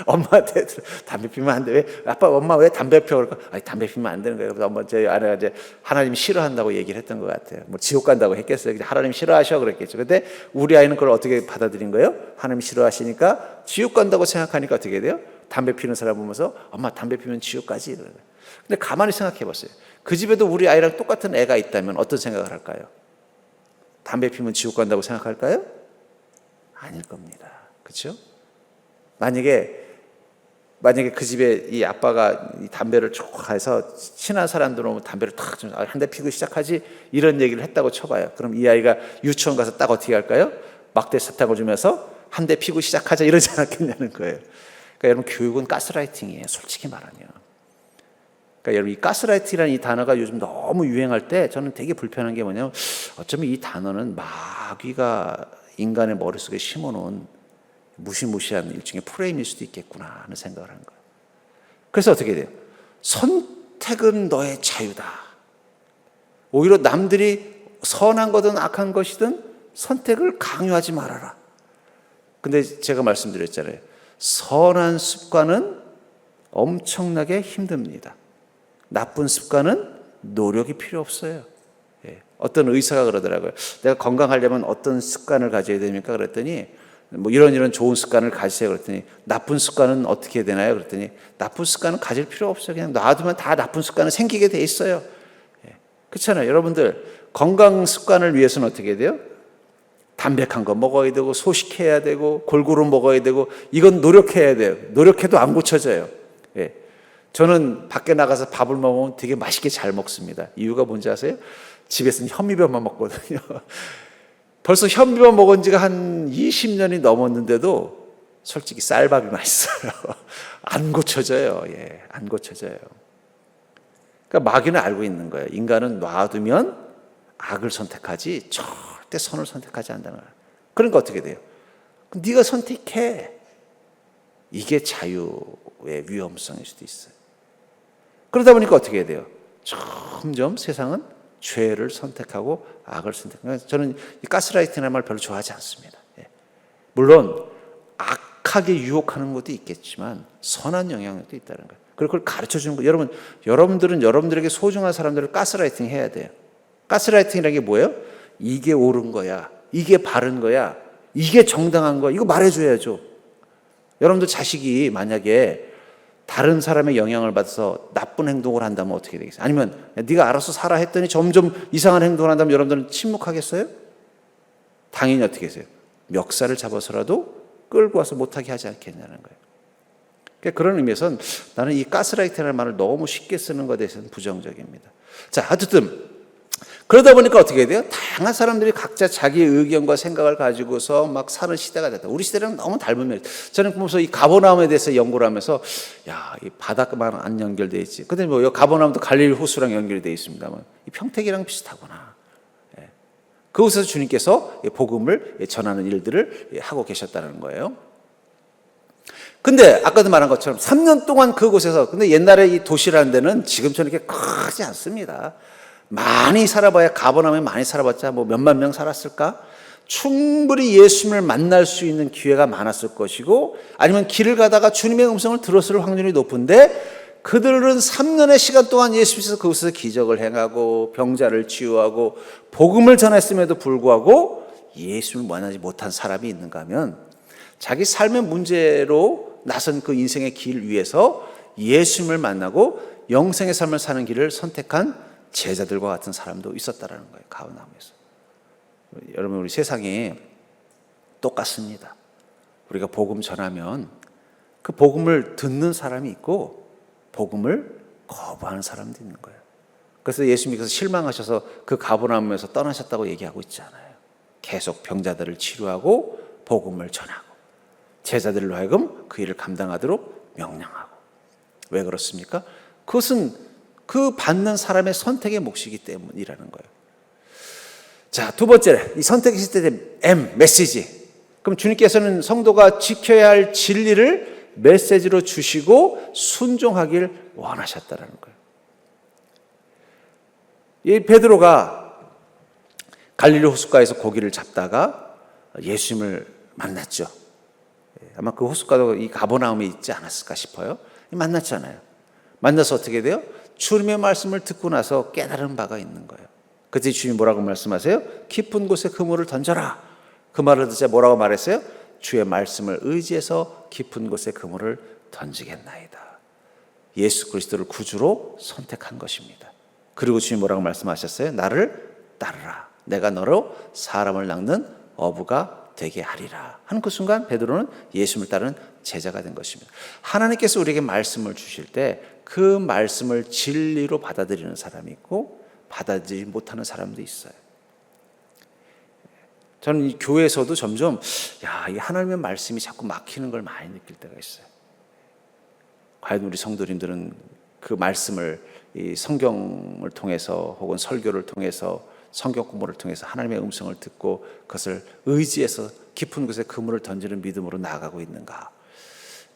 엄마한테 담배 피면 안 돼. 왜 아빠 엄마 왜 담배 펴? 그러니까 아니 담배 피면 안 되는 거예요. 그래서 엄마 제 아내가 이제 하나님 싫어한다고 얘기를 했던 것 같아요. 뭐 지옥 간다고 했겠어요. 하나님 싫어하셔 그랬겠죠. 근데 우리 아이는 그걸 어떻게 받아들인 거예요? 하나님 싫어하시니까 지옥 간다고 생각하니까 어떻게 돼요? 담배 피는 사람 보면서 엄마 담배 피면 지옥 가지 이러는 거예요. 근데 가만히 생각해 봤어요. 그 집에도 우리 아이랑 똑같은 애가 있다면 어떤 생각을 할까요? 담배 피면 지옥 간다고 생각할까요? 아닐 겁니다. 그렇죠? 만약에 그 집에 이 아빠가 이 담배를 쭉 해서 친한 사람들 오면 담배를 탁 한 대 피고 시작하지 이런 얘기를 했다고 쳐봐요. 그럼 이 아이가 유치원 가서 딱 어떻게 할까요? 막대 사탕을 주면서 한 대 피고 시작하자 이러지 않았겠냐는 거예요. 그러니까 여러분 교육은 가스라이팅이에요. 솔직히 말하면. 그러니까 여러분 이 가스라이팅이라는 이 단어가 요즘 너무 유행할 때 저는 되게 불편한 게 뭐냐면 어쩌면 이 단어는 마귀가 인간의 머릿속에 심어놓은 무시무시한 일종의 프레임일 수도 있겠구나 하는 생각을 하는 거예요. 그래서 어떻게 돼요? 선택은 너의 자유다. 오히려 남들이 선한 거든 악한 것이든 선택을 강요하지 말아라. 근데 제가 말씀드렸잖아요. 선한 습관은 엄청나게 힘듭니다. 나쁜 습관은 노력이 필요 없어요. 어떤 의사가 그러더라고요. 내가 건강하려면 어떤 습관을 가져야 됩니까? 그랬더니 뭐 이런 좋은 습관을 가지세요. 그랬더니 나쁜 습관은 어떻게 해야 되나요? 그랬더니 나쁜 습관은 가질 필요 없어요. 그냥 놔두면 다 나쁜 습관은 생기게 돼 있어요. 그렇잖아요. 여러분들 건강 습관을 위해서는 어떻게 해야 돼요? 담백한 거 먹어야 되고 소식해야 되고 골고루 먹어야 되고 이건 노력해야 돼요. 노력해도 안 고쳐져요. 저는 밖에 나가서 밥을 먹으면 되게 맛있게 잘 먹습니다. 이유가 뭔지 아세요? 집에서는 현미밥만 먹거든요. 벌써 현미밥 먹은 지가 한 20년이 넘었는데도 솔직히 쌀밥이 맛있어요. 안 고쳐져요. 안 고쳐져요. 그러니까 마귀는 알고 있는 거예요. 인간은 놔두면 악을 선택하지 절대 선을 선택하지 않는다는 거예요. 그러니까 어떻게 돼요? 네가 선택해. 이게 자유의 위험성일 수도 있어요. 그러다 보니까 어떻게 해야 돼요? 점점 세상은 죄를 선택하고 악을 선택하고, 저는 이 가스라이팅이라는 말 별로 좋아하지 않습니다. 물론 악하게 유혹하는 것도 있겠지만 선한 영향력도 있다는 거예요. 그리고 그걸 가르쳐주는 거예요. 여러분들은 여러분들에게 소중한 사람들을 가스라이팅 해야 돼요. 가스라이팅이라는 게 뭐예요? 이게 옳은 거야, 이게 바른 거야, 이게 정당한 거야, 이거 말해줘야죠. 여러분들 자식이 만약에 다른 사람의 영향을 받아서 나쁜 행동을 한다면 어떻게 되겠어요? 아니면 네가 알아서 살아 했더니 점점 이상한 행동을 한다면 여러분들은 침묵하겠어요? 당연히 어떻게 했어요? 멱살을 잡아서라도 끌고 와서 못하게 하지 않겠냐는 거예요. 그러니까 그런 의미에서는 나는 이 가스라이팅이라는 말을 너무 쉽게 쓰는 것에 대해서는 부정적입니다. 자, 어쨌든 그러다 보니까 어떻게 돼요? 다양한 사람들이 각자 자기의 의견과 생각을 가지고서 막 사는 시대가 됐다. 우리 시대랑 너무 닮은. 저는 보면서 이 가버나움에 대해서 연구를 하면서 이 바다만 안 연결돼 있지. 근데 뭐 가버나움도 갈릴리 호수랑 연결이 돼 있습니다만 이 평택이랑 비슷하구나. 그곳에서 주님께서 복음을 전하는 일들을 하고 계셨다는 거예요. 근데 아까도 말한 것처럼 3년 동안 그곳에서, 근데 옛날에 이 도시라는 데는 지금처럼 이렇게 크지 않습니다. 많이 살아봐야, 가버나움에 많이 살아봤자 뭐 몇만 명 살았을까? 충분히 예수님을 만날 수 있는 기회가 많았을 것이고, 아니면 길을 가다가 주님의 음성을 들었을 확률이 높은데, 그들은 3년의 시간 동안 예수님께서 그곳에서 기적을 행하고 병자를 치유하고 복음을 전했음에도 불구하고 예수님을 만나지 못한 사람이 있는가 하면, 자기 삶의 문제로 나선 그 인생의 길 위에서 예수님을 만나고 영생의 삶을 사는 길을 선택한 제자들과 같은 사람도 있었다라는 거예요. 가버나움에서. 여러분, 우리 세상이 똑같습니다. 우리가 복음 전하면 그 복음을 듣는 사람이 있고 복음을 거부하는 사람도 있는 거예요. 그래서 예수님께서 실망하셔서 그 가버나움에서 떠나셨다고 얘기하고 있잖아요. 계속 병자들을 치료하고 복음을 전하고 제자들로 하여금 그 일을 감당하도록 명령하고. 왜 그렇습니까? 그것은 그 받는 사람의 선택의 몫이기 때문이라는 거예요. 자, 두 번째, 이 선택했을 때 M, 메시지. 그럼 주님께서는 성도가 지켜야 할 진리를 메시지로 주시고 순종하길 원하셨다라는 거예요. 이 베드로가 갈릴리 호숫가에서 고기를 잡다가 예수님을 만났죠. 아마 그 호숫가도 이 가버나움에 있지 않았을까 싶어요. 만났잖아요. 만나서 어떻게 돼요? 주님의 말씀을 듣고 나서 깨달은 바가 있는 거예요. 그때 주님이 뭐라고 말씀하세요? 깊은 곳에 그물을 던져라. 그 말을 듣자 뭐라고 말했어요? 주의 말씀을 의지해서 깊은 곳에 그물을 던지겠나이다. 예수 그리스도를 구주로 선택한 것입니다. 그리고 주님이 뭐라고 말씀하셨어요? 나를 따르라. 내가 너로 사람을 낚는 어부가 되게 하리라. 하는 그 순간 베드로는 예수님을 따르는 제자가 된 것입니다. 하나님께서 우리에게 말씀을 주실 때 그 말씀을 진리로 받아들이는 사람이 있고 받아들이지 못하는 사람도 있어요. 저는 이 교회에서도 점점 이 하나님의 말씀이 자꾸 막히는 걸 많이 느낄 때가 있어요. 과연 우리 성도님들은 그 말씀을 이 성경을 통해서 혹은 설교를 통해서 성경 공부를 통해서 하나님의 음성을 듣고 그것을 의지해서 깊은 곳에 그물을 던지는 믿음으로 나아가고 있는가?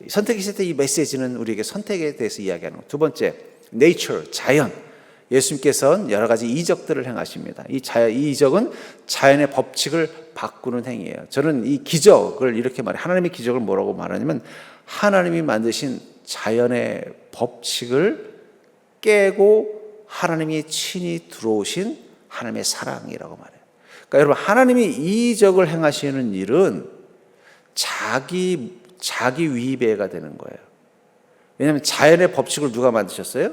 선택했을 때 이 메시지는 우리에게 선택에 대해서 이야기하는 것. 두 번째, nature, 자연. 예수님께서는 여러 가지 이적들을 행하십니다. 이 이적은 자연의 법칙을 바꾸는 행위예요. 저는 이 기적을 이렇게 말해요. 하나님의 기적을 뭐라고 말하냐면 하나님이 만드신 자연의 법칙을 깨고 하나님이 친히 들어오신 하나님의 사랑이라고 말해요. 그러니까 여러분, 하나님이 이적을 행하시는 일은 자기 위배가 되는 거예요. 왜냐하면 자연의 법칙을 누가 만드셨어요?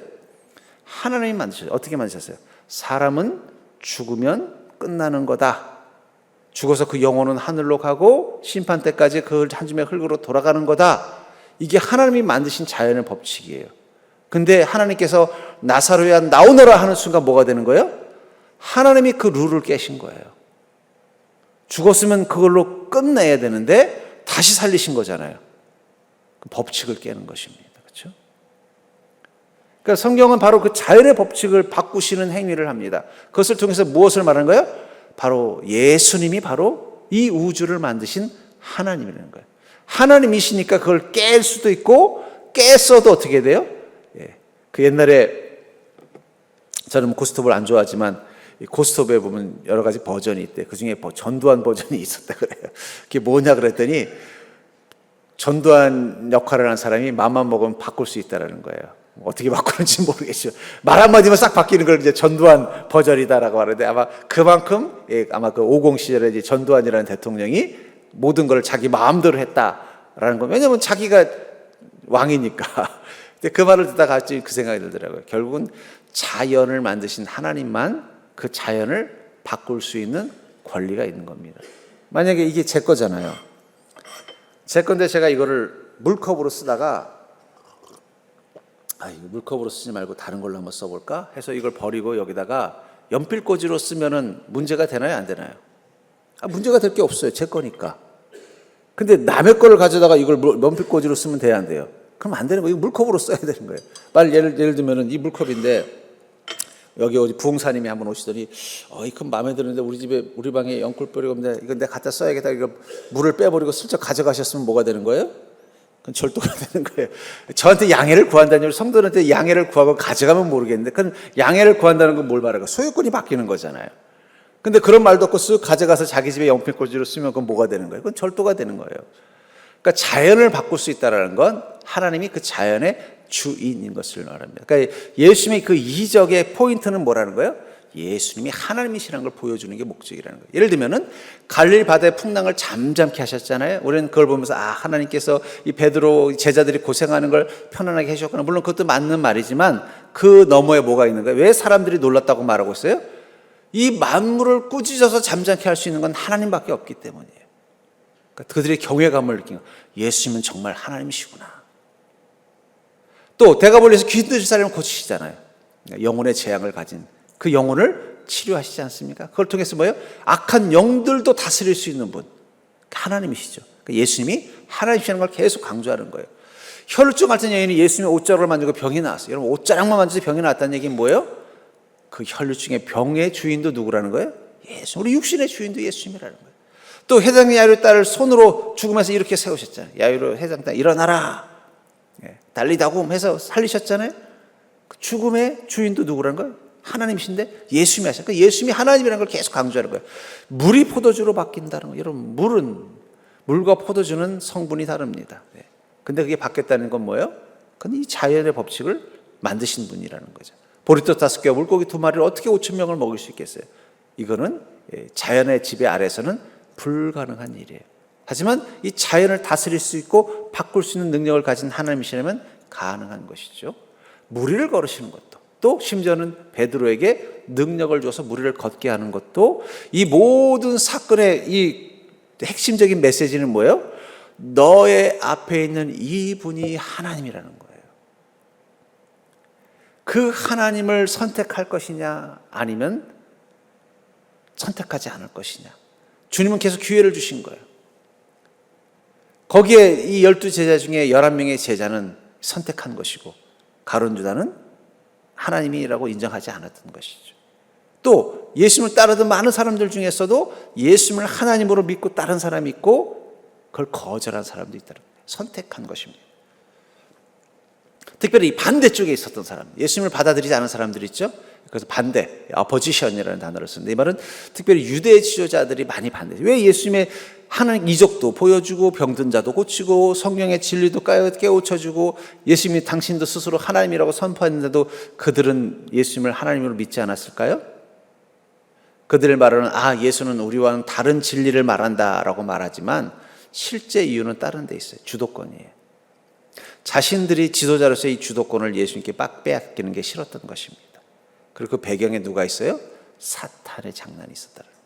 하나님이 만드셨어요. 어떻게 만드셨어요? 사람은 죽으면 끝나는 거다. 죽어서 그 영혼은 하늘로 가고 심판 때까지 그 한 줌의 흙으로 돌아가는 거다. 이게 하나님이 만드신 자연의 법칙이에요. 근데 하나님께서 나사로야 나오너라 하는 순간 뭐가 되는 거예요? 하나님이 그 룰을 깨신 거예요. 죽었으면 그걸로 끝내야 되는데 다시 살리신 거잖아요. 그 법칙을 깨는 것입니다. 그렇죠? 그러니까 성경은 바로 그 자연의 법칙을 바꾸시는 행위를 합니다. 그것을 통해서 무엇을 말하는 거예요? 바로 예수님이 바로 이 우주를 만드신 하나님이라는 거예요. 하나님이시니까 그걸 깰 수도 있고 깼어도 어떻게 돼요? 그 옛날에 저는 고스톱을 안 좋아하지만 고스톱에 보면 여러 가지 버전이 있대. 그 중에 전두환 버전이 있었다 그래요. 그게 뭐냐 그랬더니 전두환 역할을 한 사람이 맘만 먹으면 바꿀 수 있다라는 거예요. 어떻게 바꾸는지 모르겠죠. 말 한마디면 싹 바뀌는 걸 이제 전두환 버전이다라고 하는데 아마 그만큼 아마 그 50 시절에 이제 전두환이라는 대통령이 모든 걸 자기 마음대로 했다라는 거. 왜냐하면 자기가 왕이니까. 근데 그 말을 듣다가 갑자기 그 생각이 들더라고요. 결국은 자연을 만드신 하나님만 그 자연을 바꿀 수 있는 권리가 있는 겁니다. 만약에 이게 제 거잖아요. 제 건데 제가 이거를 물컵으로 쓰다가 이거 물컵으로 쓰지 말고 다른 걸로 한번 써볼까 해서 이걸 버리고 여기다가 연필꽂이로 쓰면은 문제가 되나요, 안 되나요? 문제가 될 게 없어요. 제 거니까. 근데 남의 거를 가져다가 이걸 연필꽂이로 쓰면 돼야 안 돼요? 그럼 안 되는 거예요. 물컵으로 써야 되는 거예요. 예를 들면은 이 물컵인데 여기 어디 부흥사님이 한번 오시더니 이 컵 마음에 드는데 우리 방에 연골뼈리가 없는데 이거 내가 갖다 써야겠다. 이거 물을 빼버리고 슬쩍 가져가셨으면 뭐가 되는 거예요? 그건 절도가 되는 거예요. 저한테 양해를 구한다는 걸 성도한테 양해를 구하고 가져가면 모르겠는데 그건 양해를 구한다는 건 뭘 말할까? 소유권이 바뀌는 거잖아요. 근데 그런 말도 없고 쓱 가져가서 자기 집에 연필꽂이로 쓰면 그건 뭐가 되는 거예요? 그건 절도가 되는 거예요. 그러니까 자연을 바꿀 수 있다는 건 하나님이 그 자연의 주인인 것을 말합니다. 그러니까 예수님의 그 이적의 포인트는 뭐라는 거예요? 예수님이 하나님이시라는 걸 보여주는 게 목적이라는 거예요. 예를 들면은 갈릴리 바다의 풍랑을 잠잠케 하셨잖아요. 우리는 그걸 보면서 하나님께서 이 베드로 제자들이 고생하는 걸 편안하게 해주셨구나. 물론 그것도 맞는 말이지만 그 너머에 뭐가 있는 거예요? 왜 사람들이 놀랐다고 말하고 있어요? 이 만물을 꾸짖어서 잠잠케 할 수 있는 건 하나님밖에 없기 때문이에요. 그러니까 그들의 경외감을 느낀 거예요. 예수님은 정말 하나님이시구나. 또 대가볼리에서 귀 들으실 사람을 고치시잖아요. 영혼의 재앙을 가진 그 영혼을 치료하시지 않습니까? 그걸 통해서 뭐예요? 악한 영들도 다스릴 수 있는 분 하나님이시죠. 그러니까 예수님이 하나님이시라는 걸 계속 강조하는 거예요. 혈루증 앓던 여인이 예수님의 옷자락을 만지고 병이 나왔어요. 여러분, 옷자락만 만져도 병이 나왔다는 얘기는 뭐예요? 그 혈루증의 병의 주인도 누구라는 거예요? 예수. 우리 육신의 주인도 예수님이라는 거예요. 또 회장 야이로 딸을 손으로 죽음에서 이렇게 세우셨잖아요. 야이로 회장 딸 일어나라. 달리다곰 해서 살리셨잖아요. 그 죽음의 주인도 누구라는 거예요? 하나님이신데 예수님이 하셨어요. 그러니까 예수님이 하나님이라는 걸 계속 강조하는 거예요. 물이 포도주로 바뀐다는 거예요. 여러분, 물과 포도주는 성분이 다릅니다. 근데 그게 바뀌었다는 건 뭐예요? 그건 이 자연의 법칙을 만드신 분이라는 거죠. 보리떡 5개와 물고기 2마리를 어떻게 5천 명을 먹일 수 있겠어요? 이거는 자연의 지배 아래서는 불가능한 일이에요. 하지만 이 자연을 다스릴 수 있고 바꿀 수 있는 능력을 가진 하나님이시라면 가능한 것이죠. 무리를 걸으시는 것도, 또 심지어는 베드로에게 능력을 줘서 무리를 걷게 하는 것도, 이 모든 사건의 이 핵심적인 메시지는 뭐예요? 너의 앞에 있는 이분이 하나님이라는 거예요. 그 하나님을 선택할 것이냐 아니면 선택하지 않을 것이냐. 주님은 계속 기회를 주신 거예요. 거기에 이 12제자 중에 11명의 제자는 선택한 것이고 가룟 유다는 하나님이라고 인정하지 않았던 것이죠. 또 예수님을 따르던 많은 사람들 중에서도 예수님을 하나님으로 믿고 따른 사람이 있고 그걸 거절한 사람도 있다는 거예요. 선택한 것입니다. 특별히 반대쪽에 있었던 사람, 예수님을 받아들이지 않은 사람들이 있죠. 그래서 반대, 어포지션이라는 단어를 쓰는데, 이 말은 특별히 유대 지도자들이 많이 반대해요. 왜 예수님의 하나님 이적도 보여주고 병든 자도 고치고 성령의 진리도 깨우쳐주고 예수님이 당신도 스스로 하나님이라고 선포했는데도 그들은 예수님을 하나님으로 믿지 않았을까요? 그들의 말은 예수는 우리와는 다른 진리를 말한다라고 말하지만 실제 이유는 다른 데 있어요. 주도권이에요. 자신들이 지도자로서 이 주도권을 예수님께 빼앗기는 게 싫었던 것입니다. 그리고 그 배경에 누가 있어요? 사탄의 장난이 있었다는 거예요.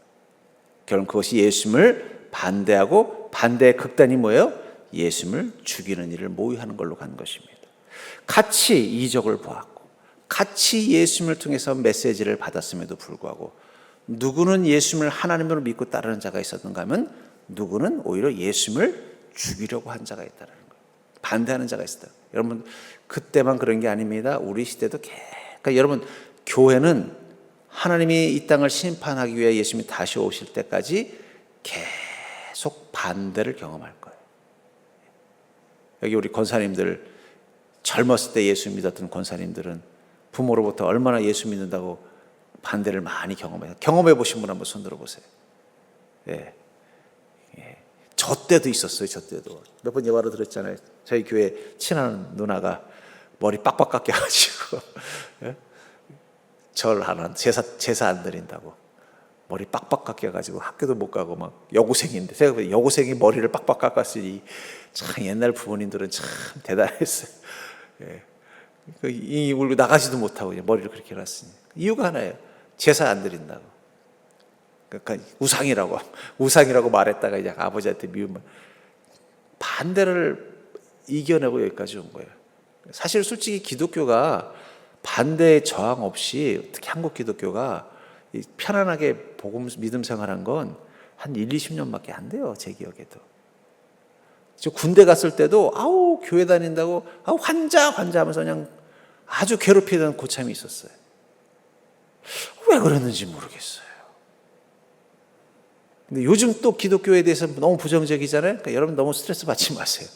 결국 그것이 예수님을 반대하고 반대의 극단이 뭐예요? 예수님을 죽이는 일을 모의하는 걸로 간 것입니다. 같이 이적을 보았고 같이 예수님을 통해서 메시지를 받았음에도 불구하고 누구는 예수님을 하나님으로 믿고 따르는 자가 있었는가 하면 누구는 오히려 예수님을 죽이려고 한 자가 있다는 거예요. 반대하는 자가 있었다. 여러분, 그때만 그런 게 아닙니다. 우리 시대도 그러니까 여러분, 교회는 하나님이 이 땅을 심판하기 위해 예수님이 다시 오실 때까지 계속 반대를 경험할 거예요. 여기 우리 권사님들, 젊었을 때 예수 믿었던 권사님들은 부모로부터 얼마나 예수 믿는다고 반대를 많이 경험해요. 경험해 보신 분 한번 손 들어보세요. 저 때도 있었어요. 저 때도 몇 번 예화로 들었잖아요. 저희 교회 친한 누나가 머리 빡빡 깎여가지고 절 하나 제사 안 드린다고 머리 빡빡 깎여가지고 학교도 못 가고 막 여고생인데, 제가 여고생이 머리를 빡빡 깎았으니 참 옛날 부모님들은 참 대단했어요. 이 울고 나가지도 못하고 머리를 그렇게 해놨으니 이유가 하나예요. 제사 안 드린다고. 그러니까 우상이라고 말했다가 이제 아버지한테 미움을, 반대를 이겨내고 여기까지 온 거예요. 사실 솔직히 기독교가 반대의 저항 없이, 특히 한국 기독교가 편안하게 복음 믿음 생활한 건 한 1, 20년밖에 안 돼요. 제 기억에도. 저 군대 갔을 때도 교회 다닌다고 환자 하면서 그냥 아주 괴롭히던 고참이 있었어요. 왜 그랬는지 모르겠어요. 근데 요즘 또 기독교에 대해서 너무 부정적이잖아요. 그러니까 여러분 너무 스트레스 받지 마세요.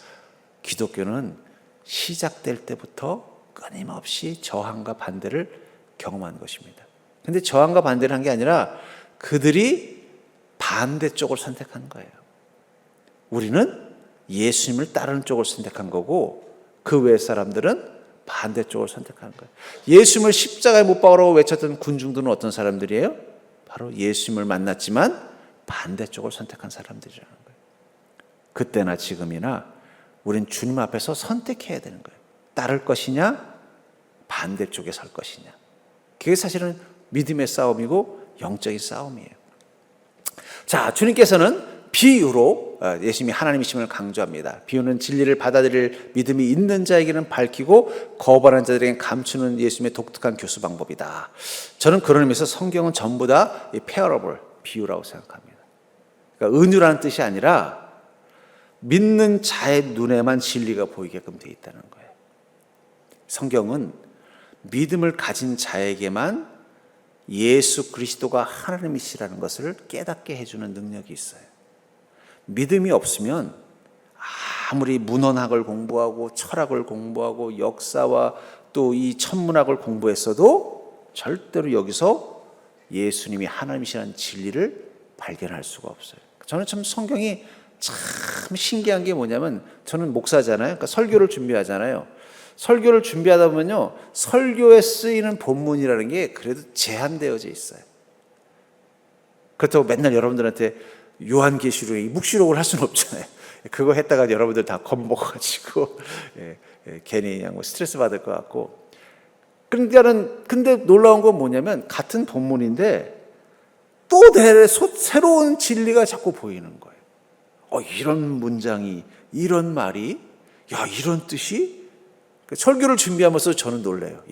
기독교는 시작될 때부터 끊임없이 저항과 반대를 경험한 것입니다. 근데 저항과 반대를 한 게 아니라 그들이 반대쪽을 선택한 거예요. 우리는 예수님을 따르는 쪽을 선택한 거고 그 외의 사람들은 반대쪽을 선택한 거예요. 예수님을 십자가에 못 박으라고 외쳤던 군중들은 어떤 사람들이에요? 바로 예수님을 만났지만 반대쪽을 선택한 사람들이라는 거예요. 그때나 지금이나 우린 주님 앞에서 선택해야 되는 거예요. 따를 것이냐, 반대쪽에 설 것이냐. 그게 사실은 믿음의 싸움이고 영적인 싸움이에요. 자, 주님께서는 비유로 예수님이 하나님이심을 강조합니다. 비유는 진리를 받아들일 믿음이 있는 자에게는 밝히고 거부하는 자들에게는 감추는 예수님의 독특한 교수 방법이다. 저는 그런 의미에서 성경은 전부 다 parable, 비유라고 생각합니다. 그러니까 은유라는 뜻이 아니라 믿는 자의 눈에만 진리가 보이게끔 되어 있다는 거예요. 성경은 믿음을 가진 자에게만 예수 그리스도가 하나님이시라는 것을 깨닫게 해주는 능력이 있어요. 믿음이 없으면 아무리 문헌학을 공부하고 철학을 공부하고 역사와 또 이 천문학을 공부했어도 절대로 여기서 예수님이 하나님이시라는 진리를 발견할 수가 없어요. 저는 참 성경이 참 신기한 게 뭐냐면, 저는 목사잖아요. 그러니까 설교를 준비하잖아요. 설교를 준비하다 보면요, 설교에 쓰이는 본문이라는 게 그래도 제한되어져 있어요. 그렇다고 맨날 여러분들한테 요한계시록에 묵시록을 할 수는 없잖아요. 그거 했다가 여러분들 다 겁먹어가지고 괜히 그냥 스트레스 받을 것 같고. 근데 놀라운 건 뭐냐면, 같은 본문인데 또 새로운 진리가 자꾸 보이는 거예요. 이런 문장이, 이런 말이, 이런 뜻이? 설교를 준비하면서 저는 놀래요.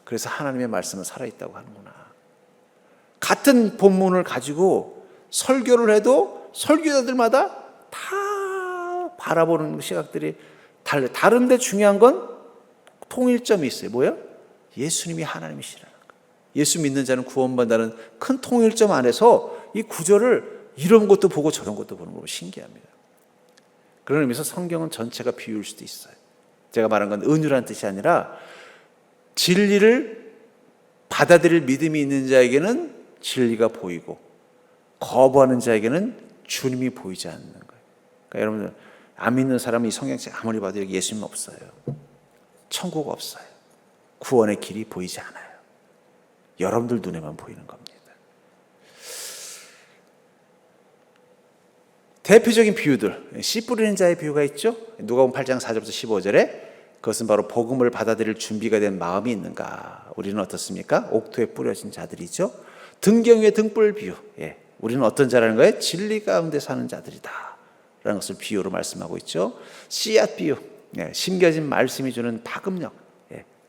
그래서 하나님의 말씀은 살아있다고 하는구나. 같은 본문을 가지고 설교를 해도 설교자들마다 다 바라보는 시각들이 달라요. 다른데 중요한 건 통일점이 있어요. 뭐예요? 예수님이 하나님이시라는 거예요. 예수 믿는 자는 구원받는다는 큰 통일점 안에서 이 구절을 이런 것도 보고 저런 것도 보는 거 신기합니다. 그런 의미에서 성경은 전체가 비유일 수도 있어요. 제가 말한 건 은유란 뜻이 아니라, 진리를 받아들일 믿음이 있는 자에게는 진리가 보이고 거부하는 자에게는 주님이 보이지 않는 거예요. 그러니까 여러분들, 안 믿는 사람은 이 성경책 아무리 봐도 여기 예수님 없어요. 천국 없어요. 구원의 길이 보이지 않아요. 여러분들 눈에만 보이는 겁니다. 대표적인 비유들, 씨 뿌리는 자의 비유가 있죠. 누가복음 8장 4절부터 15절에 그것은 바로 복음을 받아들일 준비가 된 마음이 있는가. 우리는 어떻습니까? 옥토에 뿌려진 자들이죠. 등경의 등불 비유. 우리는 어떤 자라는 거예요? 진리 가운데 사는 자들이다 라는 것을 비유로 말씀하고 있죠. 씨앗 비유. 심겨진 말씀이 주는 파급력.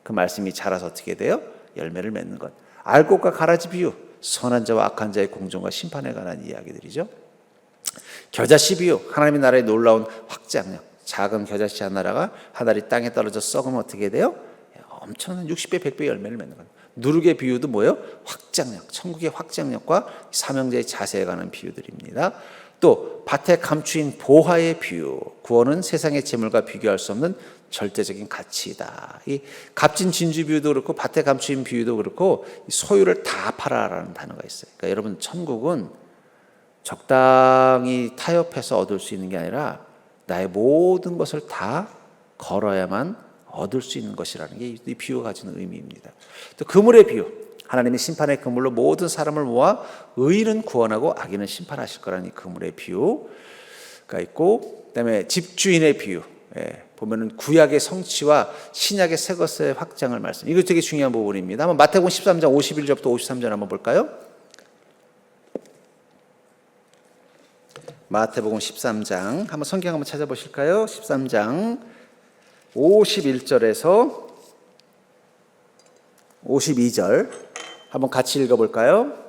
그 말씀이 자라서 어떻게 돼요? 열매를 맺는 것. 알곡과 가라지 비유. 선한 자와 악한 자의 공정과 심판에 관한 이야기들이죠. 겨자씨 비유. 하나님의 나라의 놀라운 확장력. 작은 겨자씨 한 나라가 하나리 땅에 떨어져 썩으면 어떻게 돼요? 엄청난 60배, 100배 열매를 맺는 거예요. 누룩의 비유도 뭐예요? 확장력, 천국의 확장력과 사명자의 자세에 관한 비유들입니다. 또 밭에 감추인 보화의 비유. 구원은 세상의 재물과 비교할 수 없는 절대적인 가치이다. 이 값진 진주 비유도 그렇고 밭에 감추인 비유도 그렇고 소유를 다 팔아라는 단어가 있어요. 그러니까 여러분, 천국은 적당히 타협해서 얻을 수 있는 게 아니라 나의 모든 것을 다 걸어야만 얻을 수 있는 것이라는 게 이 비유가 가지는 의미입니다. 또 그물의 비유. 하나님의 심판의 그물로 모든 사람을 모아 의인은 구원하고 악인은 심판하실 거라는 이 그물의 비유가 있고, 그다음에 집주인의 비유. 보면은 구약의 성취와 신약의 새 것의 확장을 말씀. 이거 되게 중요한 부분입니다. 한번 마태복음 13장 51절부터 53절 한번 볼까요? 마태복음 13장 한번 성경 한번 찾아보실까요? 13장 51절에서 52절 한번 같이 읽어볼까요?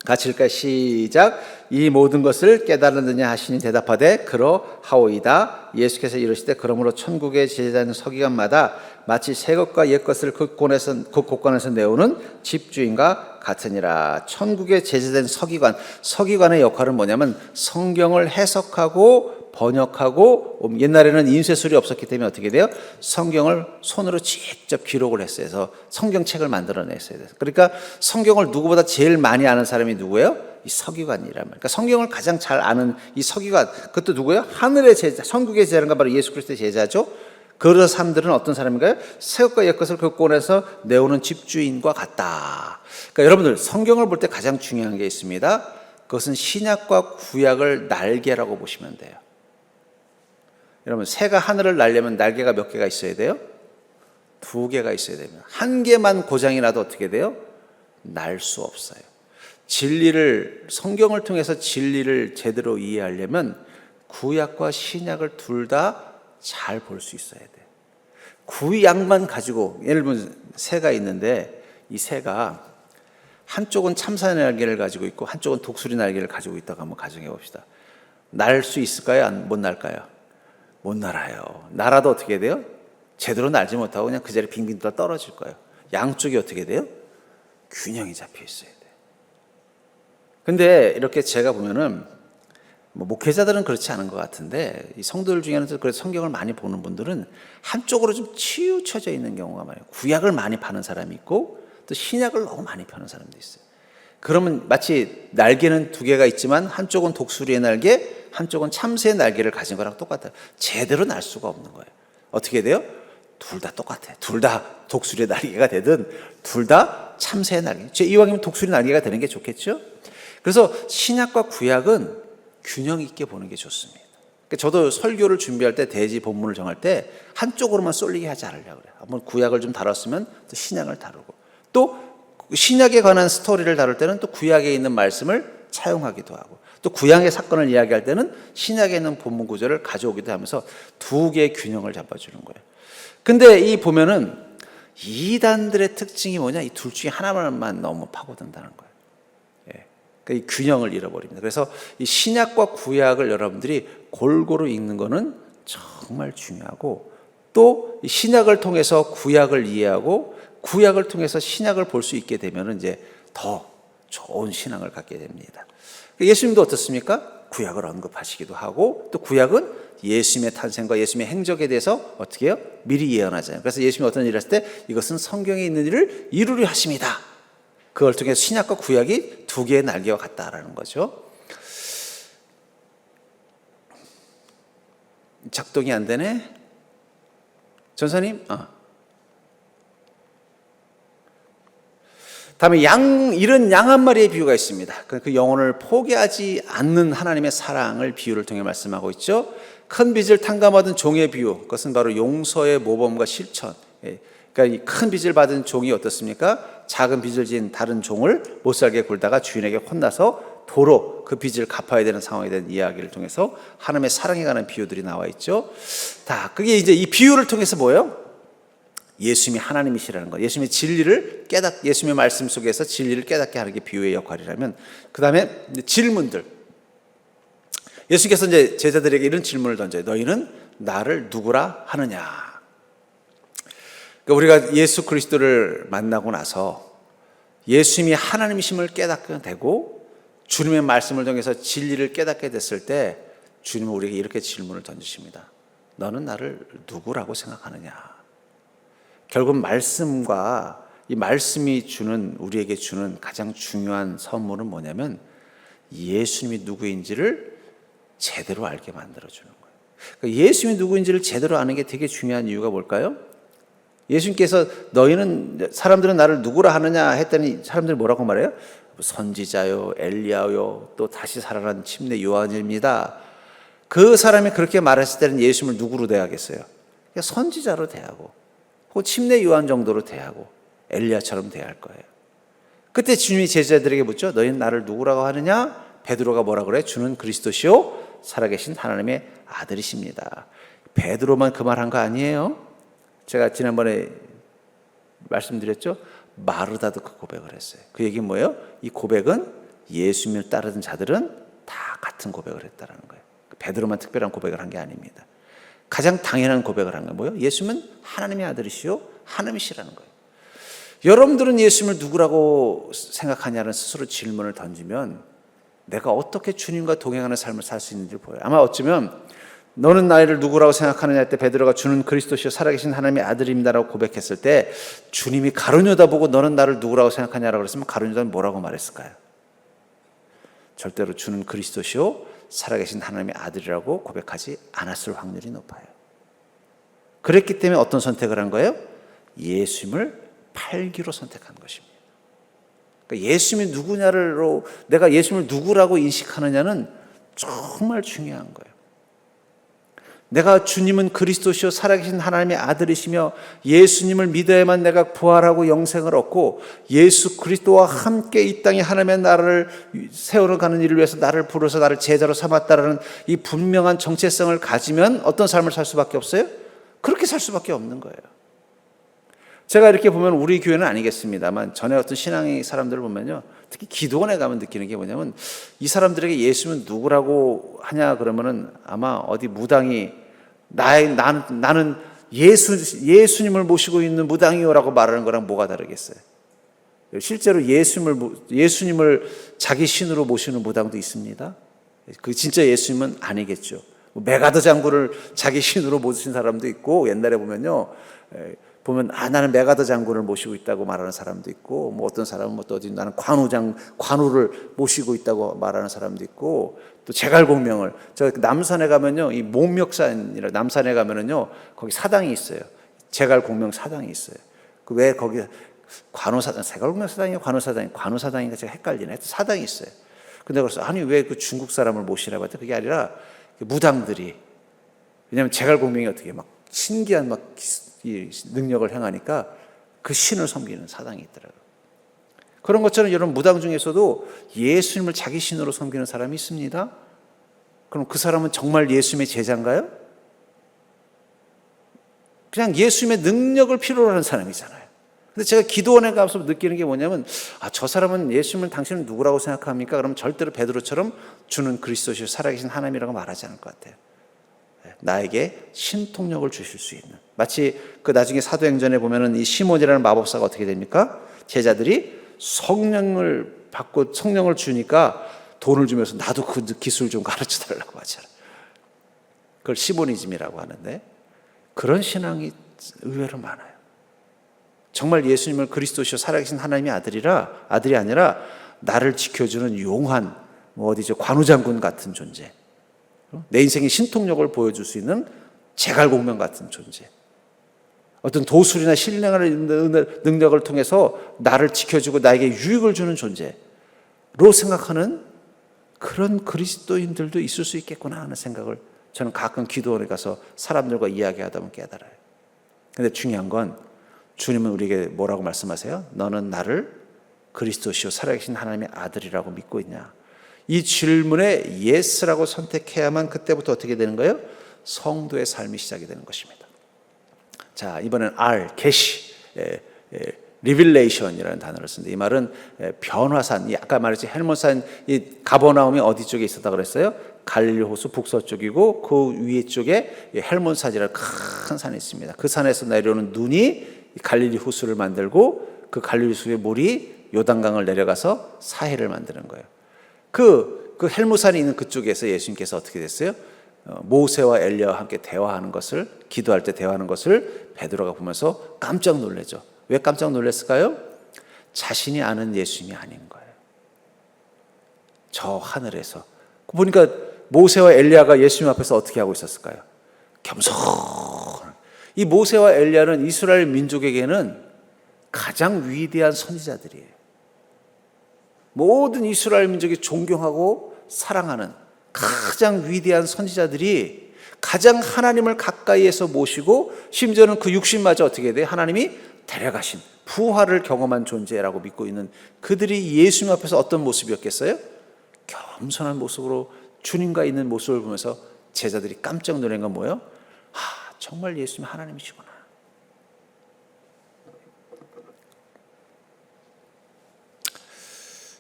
같이 읽을까요? 시작. 이 모든 것을 깨달았느냐 하시니 대답하되 그러하오이다. 예수께서 이르시되 그러므로 천국의 제자는 서기관마다 마치 새 것과 옛 것을 그 곳간에서 내오는 집주인과 같으니라. 천국의 제자된 서기관의 역할은 뭐냐면 성경을 해석하고 번역하고, 옛날에는 인쇄술이 없었기 때문에 어떻게 돼요? 성경을 손으로 직접 기록을 했어요. 그래서 성경책을 만들어냈어야 돼요. 그러니까 성경을 누구보다 제일 많이 아는 사람이 누구예요? 이 서기관이란 말이에요. 그러니까 성경을 가장 잘 아는 이 서기관, 그것도 누구예요? 하늘의 제자, 천국의 제자가 바로 예수 그리스도의 제자죠. 그런 사람들은 어떤 사람인가요? 새 것과 옛 것을 그 꼴에서 내오는 집주인과 같다. 그러니까 여러분들, 성경을 볼 때 가장 중요한 게 있습니다. 그것은 신약과 구약을 날개라고 보시면 돼요. 여러분, 새가 하늘을 날려면 날개가 몇 개가 있어야 돼요? 2개가 있어야 됩니다. 1개만 고장이 나도 어떻게 돼요? 날 수 없어요. 성경을 통해서 진리를 제대로 이해하려면 구약과 신약을 둘 다 잘 볼 수 있어야 돼요. 구약만 가지고, 예를 들면 새가 있는데 이 새가 한쪽은 참새 날개를 가지고 있고 한쪽은 독수리 날개를 가지고 있다고 한번 가정해 봅시다. 날 수 있을까요? 못 날까요? 못 날아요. 날아도 어떻게 돼요? 제대로 날지 못하고 그냥 그 자리에 빙빙 돌아 떨어질 거예요. 양쪽이 어떻게 돼요? 균형이 잡혀 있어야 돼요. 근데 이렇게 제가 보면은 목회자들은 그렇지 않은 것 같은데 이 성도들 중에는 그래서 성경을 많이 보는 분들은 한쪽으로 좀 치우쳐져 있는 경우가 많아요. 구약을 많이 파는 사람이 있고 또 신약을 너무 많이 파는 사람도 있어요. 그러면 마치 날개는 두 개가 있지만 한쪽은 독수리의 날개, 한쪽은 참새의 날개를 가진 거랑 똑같아요. 제대로 날 수가 없는 거예요. 어떻게 돼요? 둘 다 똑같아요. 둘 다 독수리의 날개가 되든 둘 다 참새의 날개. 이왕이면 독수리 날개가 되는 게 좋겠죠? 그래서 신약과 구약은 균형 있게 보는 게 좋습니다. 저도 설교를 준비할 때 대지 본문을 정할 때 한쪽으로만 쏠리게 하지 않으려고 그래요. 한번 구약을 좀 다뤘으면 또 신약을 다루고 또 신약에 관한 스토리를 다룰 때는 또 구약에 있는 말씀을 차용하기도 하고 또 구약의 사건을 이야기할 때는 신약에 있는 본문 구절을 가져오기도 하면서 두 개의 균형을 잡아주는 거예요. 근데 이 보면은 이단들의 특징이 뭐냐? 이 둘 중에 하나만 너무 파고든다는 거예요. 이 균형을 잃어버립니다. 그래서 이 신약과 구약을 여러분들이 골고루 읽는 거는 정말 중요하고 또 신약을 통해서 구약을 이해하고 구약을 통해서 신약을 볼 수 있게 되면 이제 더 좋은 신앙을 갖게 됩니다. 예수님도 어떻습니까? 구약을 언급하시기도 하고 또 구약은 예수님의 탄생과 예수님의 행적에 대해서 어떻게 해요? 미리 예언하잖아요. 그래서 예수님이 어떤 일을 했을 때 이것은 성경에 있는 일을 이루려 하심이다. 그걸 통해서 신약과 구약이 두 개의 날개와 같다라는 거죠. 작동이 안 되네. 전사님? 다음에 잃은 양 한 마리의 비유가 있습니다. 그 영혼을 포기하지 않는 하나님의 사랑을 비유를 통해 말씀하고 있죠. 큰 빚을 탕감받은 종의 비유, 그것은 바로 용서의 모범과 실천. 그러니까 이 큰 빚을 받은 종이 어떻습니까? 작은 빚을 지은 다른 종을 못 살게 굴다가 주인에게 혼나서 도로 그 빚을 갚아야 되는 상황에 대한 이야기를 통해서 하나님의 사랑에 관한 비유들이 나와 있죠. 그게 이제 이 비유를 통해서 뭐예요? 예수님이 하나님이시라는 거, 예수님의 진리를 예수님의 말씀 속에서 진리를 깨닫게 하는 게 비유의 역할이라면, 그 다음에 질문들. 예수께서 이제 제자들에게 이런 질문을 던져요. 너희는 나를 누구라 하느냐? 그러니까 우리가 예수 그리스도를 만나고 나서 예수님이 하나님이심을 깨닫게 되고 주님의 말씀을 통해서 진리를 깨닫게 됐을 때 주님은 우리에게 이렇게 질문을 던지십니다. 너는 나를 누구라고 생각하느냐? 결국 말씀과 이 말씀이 우리에게 주는 가장 중요한 선물은 뭐냐면 예수님이 누구인지를 제대로 알게 만들어주는 거예요. 그러니까 예수님이 누구인지를 제대로 아는 게 되게 중요한 이유가 뭘까요? 예수님께서 사람들은 나를 누구라 하느냐 했더니 사람들이 뭐라고 말해요? 선지자요, 엘리야요, 또 다시 살아난 침례 요한입니다. 그 사람이 그렇게 말했을 때는 예수님을 누구로 대하겠어요? 그냥 선지자로 대하고 혹은 침례 요한 정도로 대하고 엘리야처럼 대할 거예요. 그때 주님이 제자들에게 묻죠. 너희는 나를 누구라고 하느냐? 베드로가 뭐라 그래? 주는 그리스도시요 살아계신 하나님의 아들이십니다. 베드로만 그 말 한 거 아니에요? 제가 지난번에 말씀드렸죠. 마르다도 그 고백을 했어요. 그 얘기는 뭐예요? 이 고백은 예수님을 따르던 자들은 다 같은 고백을 했다는 거예요. 베드로만 특별한 고백을 한 게 아닙니다. 가장 당연한 고백을 한 건 뭐예요? 예수님은 하나님의 아들이시요 하나님이시라는 거예요. 여러분들은 예수님을 누구라고 생각하냐는 스스로 질문을 던지면 내가 어떻게 주님과 동행하는 삶을 살 수 있는지 보여요. 아마 어쩌면 너는 나를 누구라고 생각하느냐 할 때 베드로가 주는 그리스도시요 살아계신 하나님의 아들입니다라고 고백했을 때 주님이 가룟유다 보고 너는 나를 누구라고 생각하냐라고 그랬으면 가룟유다는 뭐라고 말했을까요? 절대로 주는 그리스도시요 살아계신 하나님의 아들이라고 고백하지 않았을 확률이 높아요. 그랬기 때문에 어떤 선택을 한 거예요? 예수님을 팔기로 선택한 것입니다. 그러니까 예수님이 누구냐로 내가 예수님을 누구라고 인식하느냐는 정말 중요한 거예요. 내가 주님은 그리스도시요 살아계신 하나님의 아들이시며 예수님을 믿어야만 내가 부활하고 영생을 얻고 예수 그리스도와 함께 이 땅에 하나님의 나라를 세워가는 일을 위해서 나를 부르셔서 나를 제자로 삼았다라는 이 분명한 정체성을 가지면 어떤 삶을 살 수밖에 없어요? 그렇게 살 수밖에 없는 거예요. 제가 이렇게 보면 우리 교회는 아니겠습니다만 전에 어떤 신앙의 사람들을 보면요, 특히 기도원에 가면 느끼는 게 뭐냐면 이 사람들에게 예수는 누구라고 하냐 그러면은 아마 어디 무당이 나는 예수님을 모시고 있는 무당이요라고 말하는 거랑 뭐가 다르겠어요? 실제로 예수님을 자기 신으로 모시는 무당도 있습니다. 그 진짜 예수님은 아니겠죠. 메가더 장군을 자기 신으로 모신 사람도 있고, 옛날에 보면 나는 메가더 장군을 모시고 있다고 말하는 사람도 있고, 뭐 어떤 사람은 또 어디 나는 관우를 모시고 있다고 말하는 사람도 있고, 또 제갈공명을 저 남산에 가면요, 이 몽멱산이라 남산에 가면은요, 거기 사당이 있어요. 제갈공명 사당이 있어요. 그 왜 거기 관우사당, 제갈공명 사당이에요, 관우사당인가 제가 헷갈리네. 사당이 있어요. 근데 그래서 아니 왜 그 중국 사람을 모시라고 했더니 그게 아니라 무당들이, 왜냐하면 제갈공명이 어떻게 막 신기한 이 능력을 행하니까 그 신을 섬기는 사당이 있더라고요. 그런 것처럼 여러분 무당 중에서도 예수님을 자기 신으로 섬기는 사람이 있습니다. 그럼 그 사람은 정말 예수님의 제자인가요? 그냥 예수님의 능력을 필요로 하는 사람이잖아요. 근데 제가 기도원에 가서 느끼는 게 뭐냐면 저 사람은 예수님을 당신은 누구라고 생각합니까? 그럼 절대로 베드로처럼 주는 그리스도시요 살아계신 하나님이라고 말하지 않을 것 같아요. 나에게 신통력을 주실 수 있는, 마치 그 나중에 사도행전에 보면은 이 시몬이라는 마법사가 어떻게 됩니까? 제자들이 성령을 받고 성령을 주니까 돈을 주면서 나도 그 기술 좀 가르쳐 달라고 하잖아요. 그걸 시모니즘이라고 하는데, 그런 신앙이 의외로 많아요. 정말 예수님을 그리스도시요 살아계신 하나님의 아들이 아니라 나를 지켜주는 용한 관우장군 같은 존재, 내 인생의 신통력을 보여줄 수 있는 제갈공명 같은 존재, 어떤 도술이나 신령한 능력을 통해서 나를 지켜주고 나에게 유익을 주는 존재로 생각하는 그런 그리스도인들도 있을 수 있겠구나 하는 생각을 저는 가끔 기도원에 가서 사람들과 이야기하다 보면 깨달아요. 그런데 중요한 건 주님은 우리에게 뭐라고 말씀하세요? 너는 나를 그리스도시요 살아계신 하나님의 아들이라고 믿고 있냐? 이 질문에 yes라고 선택해야만 그때부터 어떻게 되는 거예요? 성도의 삶이 시작이 되는 것입니다. 자, 이번엔 계시, 리빌레이션이라는 단어를 쓰는데, 이 말은 변화산, 아까 말했지 헬몬산, 이 가버나움이 어디 쪽에 있었다 그랬어요? 갈릴리 호수 북서쪽이고 그 위에 쪽에 헬몬산이라는 큰 산이 있습니다. 그 산에서 내려오는 눈이 갈릴리 호수를 만들고 그 갈릴리 호수의 물이 요단강을 내려가서 사해를 만드는 거예요. 그 헬무산이 있는 그쪽에서 예수님께서 어떻게 됐어요? 모세와 엘리야와 함께 대화하는 것을, 기도할 때 대화하는 것을 베드로가 보면서 깜짝 놀라죠. 왜 깜짝 놀랐을까요? 자신이 아는 예수님이 아닌 거예요. 저 하늘에서 보니까 모세와 엘리야가 예수님 앞에서 어떻게 하고 있었을까요? 겸손. 이 모세와 엘리야는 이스라엘 민족에게는 가장 위대한 선지자들이에요. 모든 이스라엘 민족이 존경하고 사랑하는 가장 위대한 선지자들이 가장 하나님을 가까이에서 모시고, 심지어는 그 육신마저 어떻게 돼요? 하나님이 데려가신 부활을 경험한 존재라고 믿고 있는 그들이 예수님 앞에서 어떤 모습이었겠어요? 겸손한 모습으로 주님과 있는 모습을 보면서 제자들이 깜짝 놀란 건 뭐예요? 정말 예수님 하나님이시구나.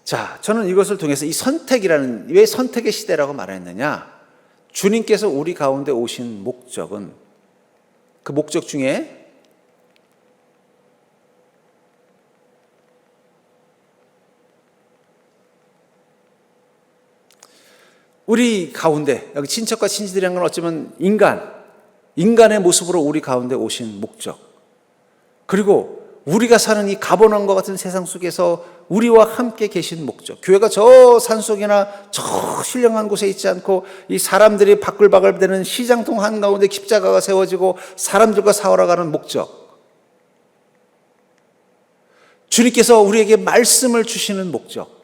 자, 저는 이것을 통해서 이 선택이라는, 왜 선택의 시대라고 말했느냐? 주님께서 우리 가운데 오신 목적은, 그 목적 중에 우리 가운데, 여기 친척과 친지들이란 건 어쩌면 인간의 모습으로 우리 가운데 오신 목적, 그리고 우리가 사는 이 가버나움과 같은 세상 속에서 우리와 함께 계신 목적, 교회가 저 산속이나 저 신령한 곳에 있지 않고 이 사람들이 바글바글대는 시장통 한가운데 십자가가 세워지고 사람들과 싸워가는 목적, 주님께서 우리에게 말씀을 주시는 목적,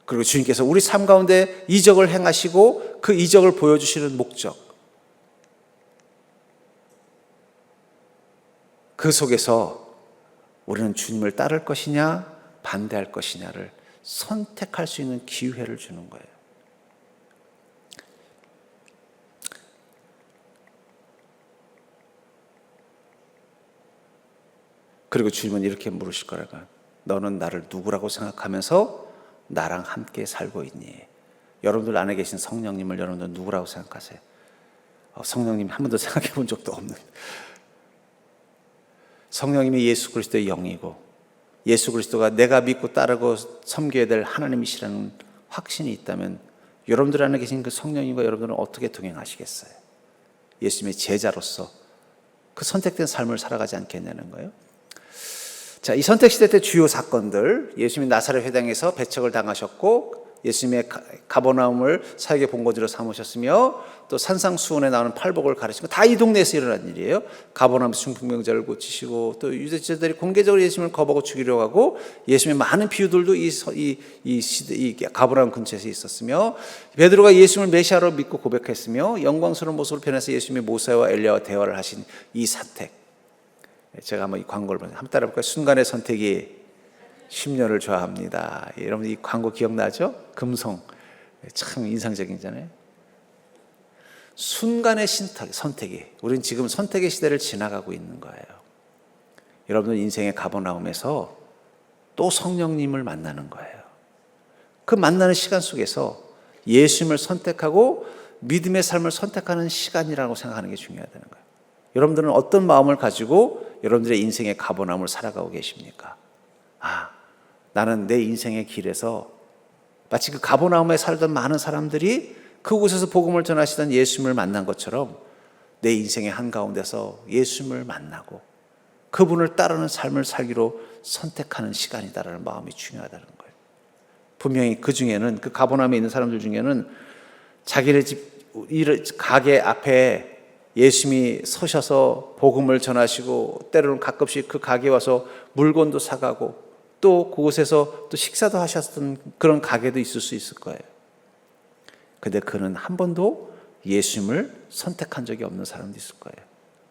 그리고 주님께서 우리 삶 가운데 이적을 행하시고 그 이적을 보여주시는 목적, 그 속에서 우리는 주님을 따를 것이냐 반대할 것이냐를 선택할 수 있는 기회를 주는 거예요. 그리고 주님은 이렇게 물으실 거라고요. 너는 나를 누구라고 생각하면서 나랑 함께 살고 있니? 여러분들 안에 계신 성령님을 여러분들 누구라고 생각하세요? 성령님 한 번도 생각해 본 적도 없는, 성령님이 예수 그리스도의 영이고 예수 그리스도가 내가 믿고 따르고 섬겨야 될 하나님이시라는 확신이 있다면 여러분들 안에 계신 그 성령님과 여러분들은 어떻게 동행하시겠어요? 예수님의 제자로서 그 선택된 삶을 살아가지 않겠냐는 거예요. 자, 이 선택시대 때 주요 사건들, 예수님이 나사렛 회당에서 배척을 당하셨고 예수님의 가버나움을 사역의 본거지로 삼으셨으며 또 산상수훈에 나오는 팔복을 가르치고 다 이 동네에서 일어난 일이에요. 가버나움에서 중풍병자를 고치시고 또 유대인들이 공개적으로 예수님을 거부하고 죽이려고 하고 예수님의 많은 비유들도 이 가버나움 근처에서 있었으며 베드로가 예수님을 메시아로 믿고 고백했으며 영광스러운 모습을 변해서 예수님의 모세와 엘리야와 대화를 하신 이 사택. 제가 한번 이 광고를 한번 따라볼까요? 순간의 선택이 10년을 좋아합니다. 여러분 이 광고 기억나죠? 금성. 참 인상적이잖아요. 순간의 선택이, 우리는 지금 선택의 시대를 지나가고 있는 거예요. 여러분들 인생의 가버나움에서 또 성령님을 만나는 거예요. 그 만나는 시간 속에서 예수님을 선택하고 믿음의 삶을 선택하는 시간이라고 생각하는 게 중요하다는 거예요. 여러분들은 어떤 마음을 가지고 여러분들의 인생의 가버나움을 살아가고 계십니까? 나는 내 인생의 길에서 마치 그 가버나움에 살던 많은 사람들이 그곳에서 복음을 전하시던 예수님을 만난 것처럼 내 인생의 한가운데서 예수님을 만나고 그분을 따르는 삶을 살기로 선택하는 시간이다라는 마음이 중요하다는 거예요. 분명히 그 중에는, 그 가버나움에 있는 사람들 중에는 자기네 집 가게 앞에 예수님이 서셔서 복음을 전하시고 때로는 가끔씩 그 가게에 와서 물건도 사가고 또 그곳에서 또 식사도 하셨던 그런 가게도 있을 수 있을 거예요. 근데 그는 한 번도 예수님을 선택한 적이 없는 사람도 있을 거예요.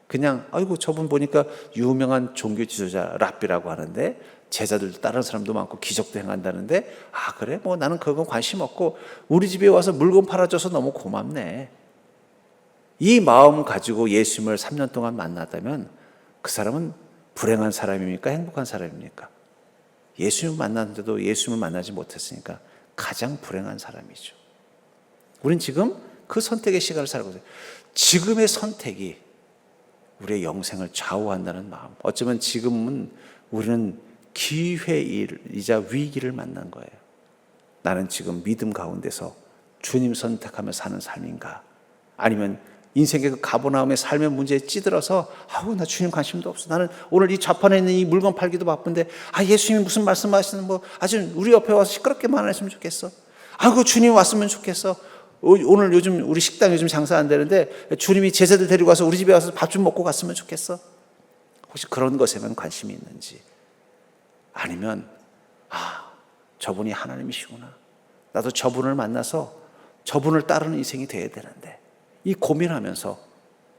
그냥 아이고 저분 보니까 유명한 종교 지도자 랍비라고 하는데 제자들도 다른 사람도 많고 기적도 행한다는데 그래? 뭐 나는 그건 관심 없고 우리 집에 와서 물건 팔아줘서 너무 고맙네. 이 마음 가지고 예수님을 3년 동안 만났다면 그 사람은 불행한 사람입니까? 행복한 사람입니까? 예수님을 만났는데도 예수님을 만나지 못했으니까 가장 불행한 사람이죠. 우린 지금 그 선택의 시간을 살고 있어요. 지금의 선택이 우리의 영생을 좌우한다는 마음. 어쩌면 지금은 우리는 기회이자 위기를 만난 거예요. 나는 지금 믿음 가운데서 주님 선택하며 사는 삶인가? 아니면 인생의 그 가버나움의 삶의 문제에 찌들어서 나 주님 관심도 없어. 나는 오늘 이 좌판에 있는 이 물건 팔기도 바쁜데 예수님이 무슨 말씀하시는 아주 우리 옆에 와서 시끄럽게만 안 했으면 좋겠어. 주님 왔으면 좋겠어. 오늘 요즘 우리 식당 요즘 장사 안 되는데 주님이 제자들 데리고 와서 우리 집에 와서 밥 좀 먹고 갔으면 좋겠어. 혹시 그런 것에만 관심이 있는지, 아니면 저분이 하나님이시구나. 나도 저분을 만나서 저분을 따르는 인생이 돼야 되는데, 이 고민하면서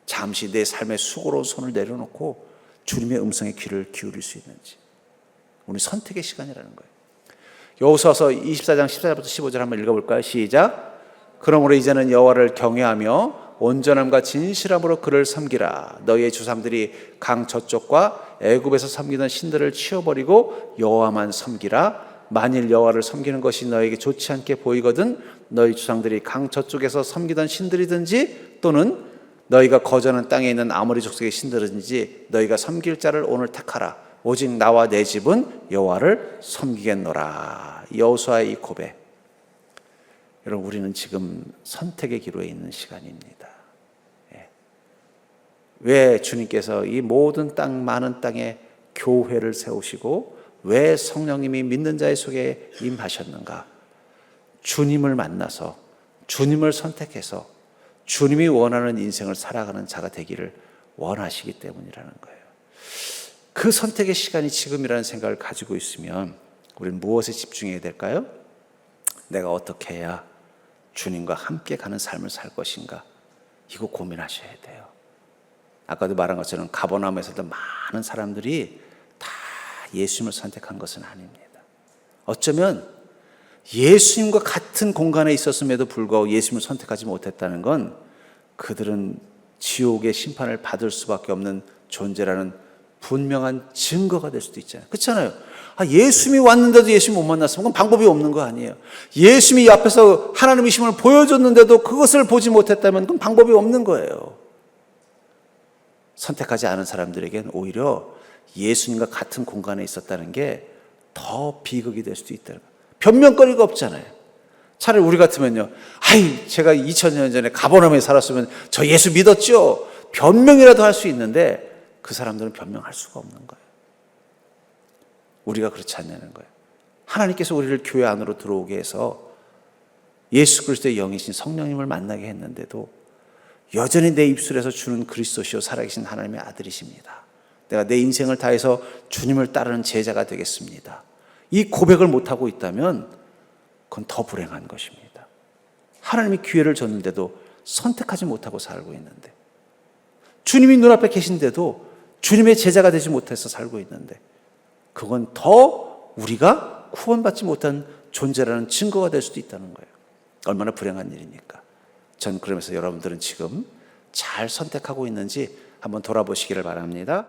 잠시 내 삶의 수고로운 손을 내려놓고 주님의 음성에 귀를 기울일 수 있는지. 우리 선택의 시간이라는 거예요. 여호수아서 24장 14절부터 15절 한번 읽어볼까요? 시작. 그러므로 이제는 여호와를 경외하며 온전함과 진실함으로 그를 섬기라. 너희의 조상들이 강 저쪽과 애굽에서 섬기던 신들을 치워버리고 여호와만 섬기라. 만일 여호와를 섬기는 것이 너에게 좋지 않게 보이거든 너희 조상들이 강 저쪽에서 섬기던 신들이든지 또는 너희가 거저하는 땅에 있는 아모리 족속의 신들이든지 너희가 섬길 자를 오늘 택하라. 오직 나와 내 집은 여호와를 섬기겠노라. 여호수아의 이 고백. 여러분, 우리는 지금 선택의 기로에 있는 시간입니다. 왜 주님께서 이 모든 많은 땅에 교회를 세우시고 왜 성령님이 믿는 자의 속에 임하셨는가? 주님을 만나서 주님을 선택해서 주님이 원하는 인생을 살아가는 자가 되기를 원하시기 때문이라는 거예요. 그 선택의 시간이 지금이라는 생각을 가지고 있으면 우리는 무엇에 집중해야 될까요? 내가 어떻게 해야 주님과 함께 가는 삶을 살 것인가? 이거 고민하셔야 돼요. 아까도 말한 것처럼 가버나움에서도 많은 사람들이 다 예수님을 선택한 것은 아닙니다. 어쩌면 예수님과 같은 공간에 있었음에도 불구하고 예수님을 선택하지 못했다는 건 그들은 지옥의 심판을 받을 수밖에 없는 존재라는 분명한 증거가 될 수도 있잖아요. 그렇잖아요. 예수님이 왔는데도 예수님 못 만났으면 그건 방법이 없는 거 아니에요. 예수님이 앞에서 하나님의 힘을 보여줬는데도 그것을 보지 못했다면 그건 방법이 없는 거예요. 선택하지 않은 사람들에겐 오히려 예수님과 같은 공간에 있었다는 게 더 비극이 될 수도 있다는 거예요. 변명거리가 없잖아요. 차라리 우리 같으면요, 제가 2000년 전에 가버나움에 살았으면 저 예수 믿었죠. 변명이라도 할 수 있는데 그 사람들은 변명할 수가 없는 거예요. 우리가 그렇지 않냐는 거예요. 하나님께서 우리를 교회 안으로 들어오게 해서 예수 그리스도의 영이신 성령님을 만나게 했는데도 여전히 내 입술에서 주는 그리스도시요 살아계신 하나님의 아들이십니다. 내가 내 인생을 다해서 주님을 따르는 제자가 되겠습니다. 이 고백을 못하고 있다면 그건 더 불행한 것입니다. 하나님이 기회를 줬는데도 선택하지 못하고 살고 있는데, 주님이 눈앞에 계신데도 주님의 제자가 되지 못해서 살고 있는데, 그건 더 우리가 구원받지 못한 존재라는 증거가 될 수도 있다는 거예요. 얼마나 불행한 일입니까? 전 그러면서 여러분들은 지금 잘 선택하고 있는지 한번 돌아보시기를 바랍니다.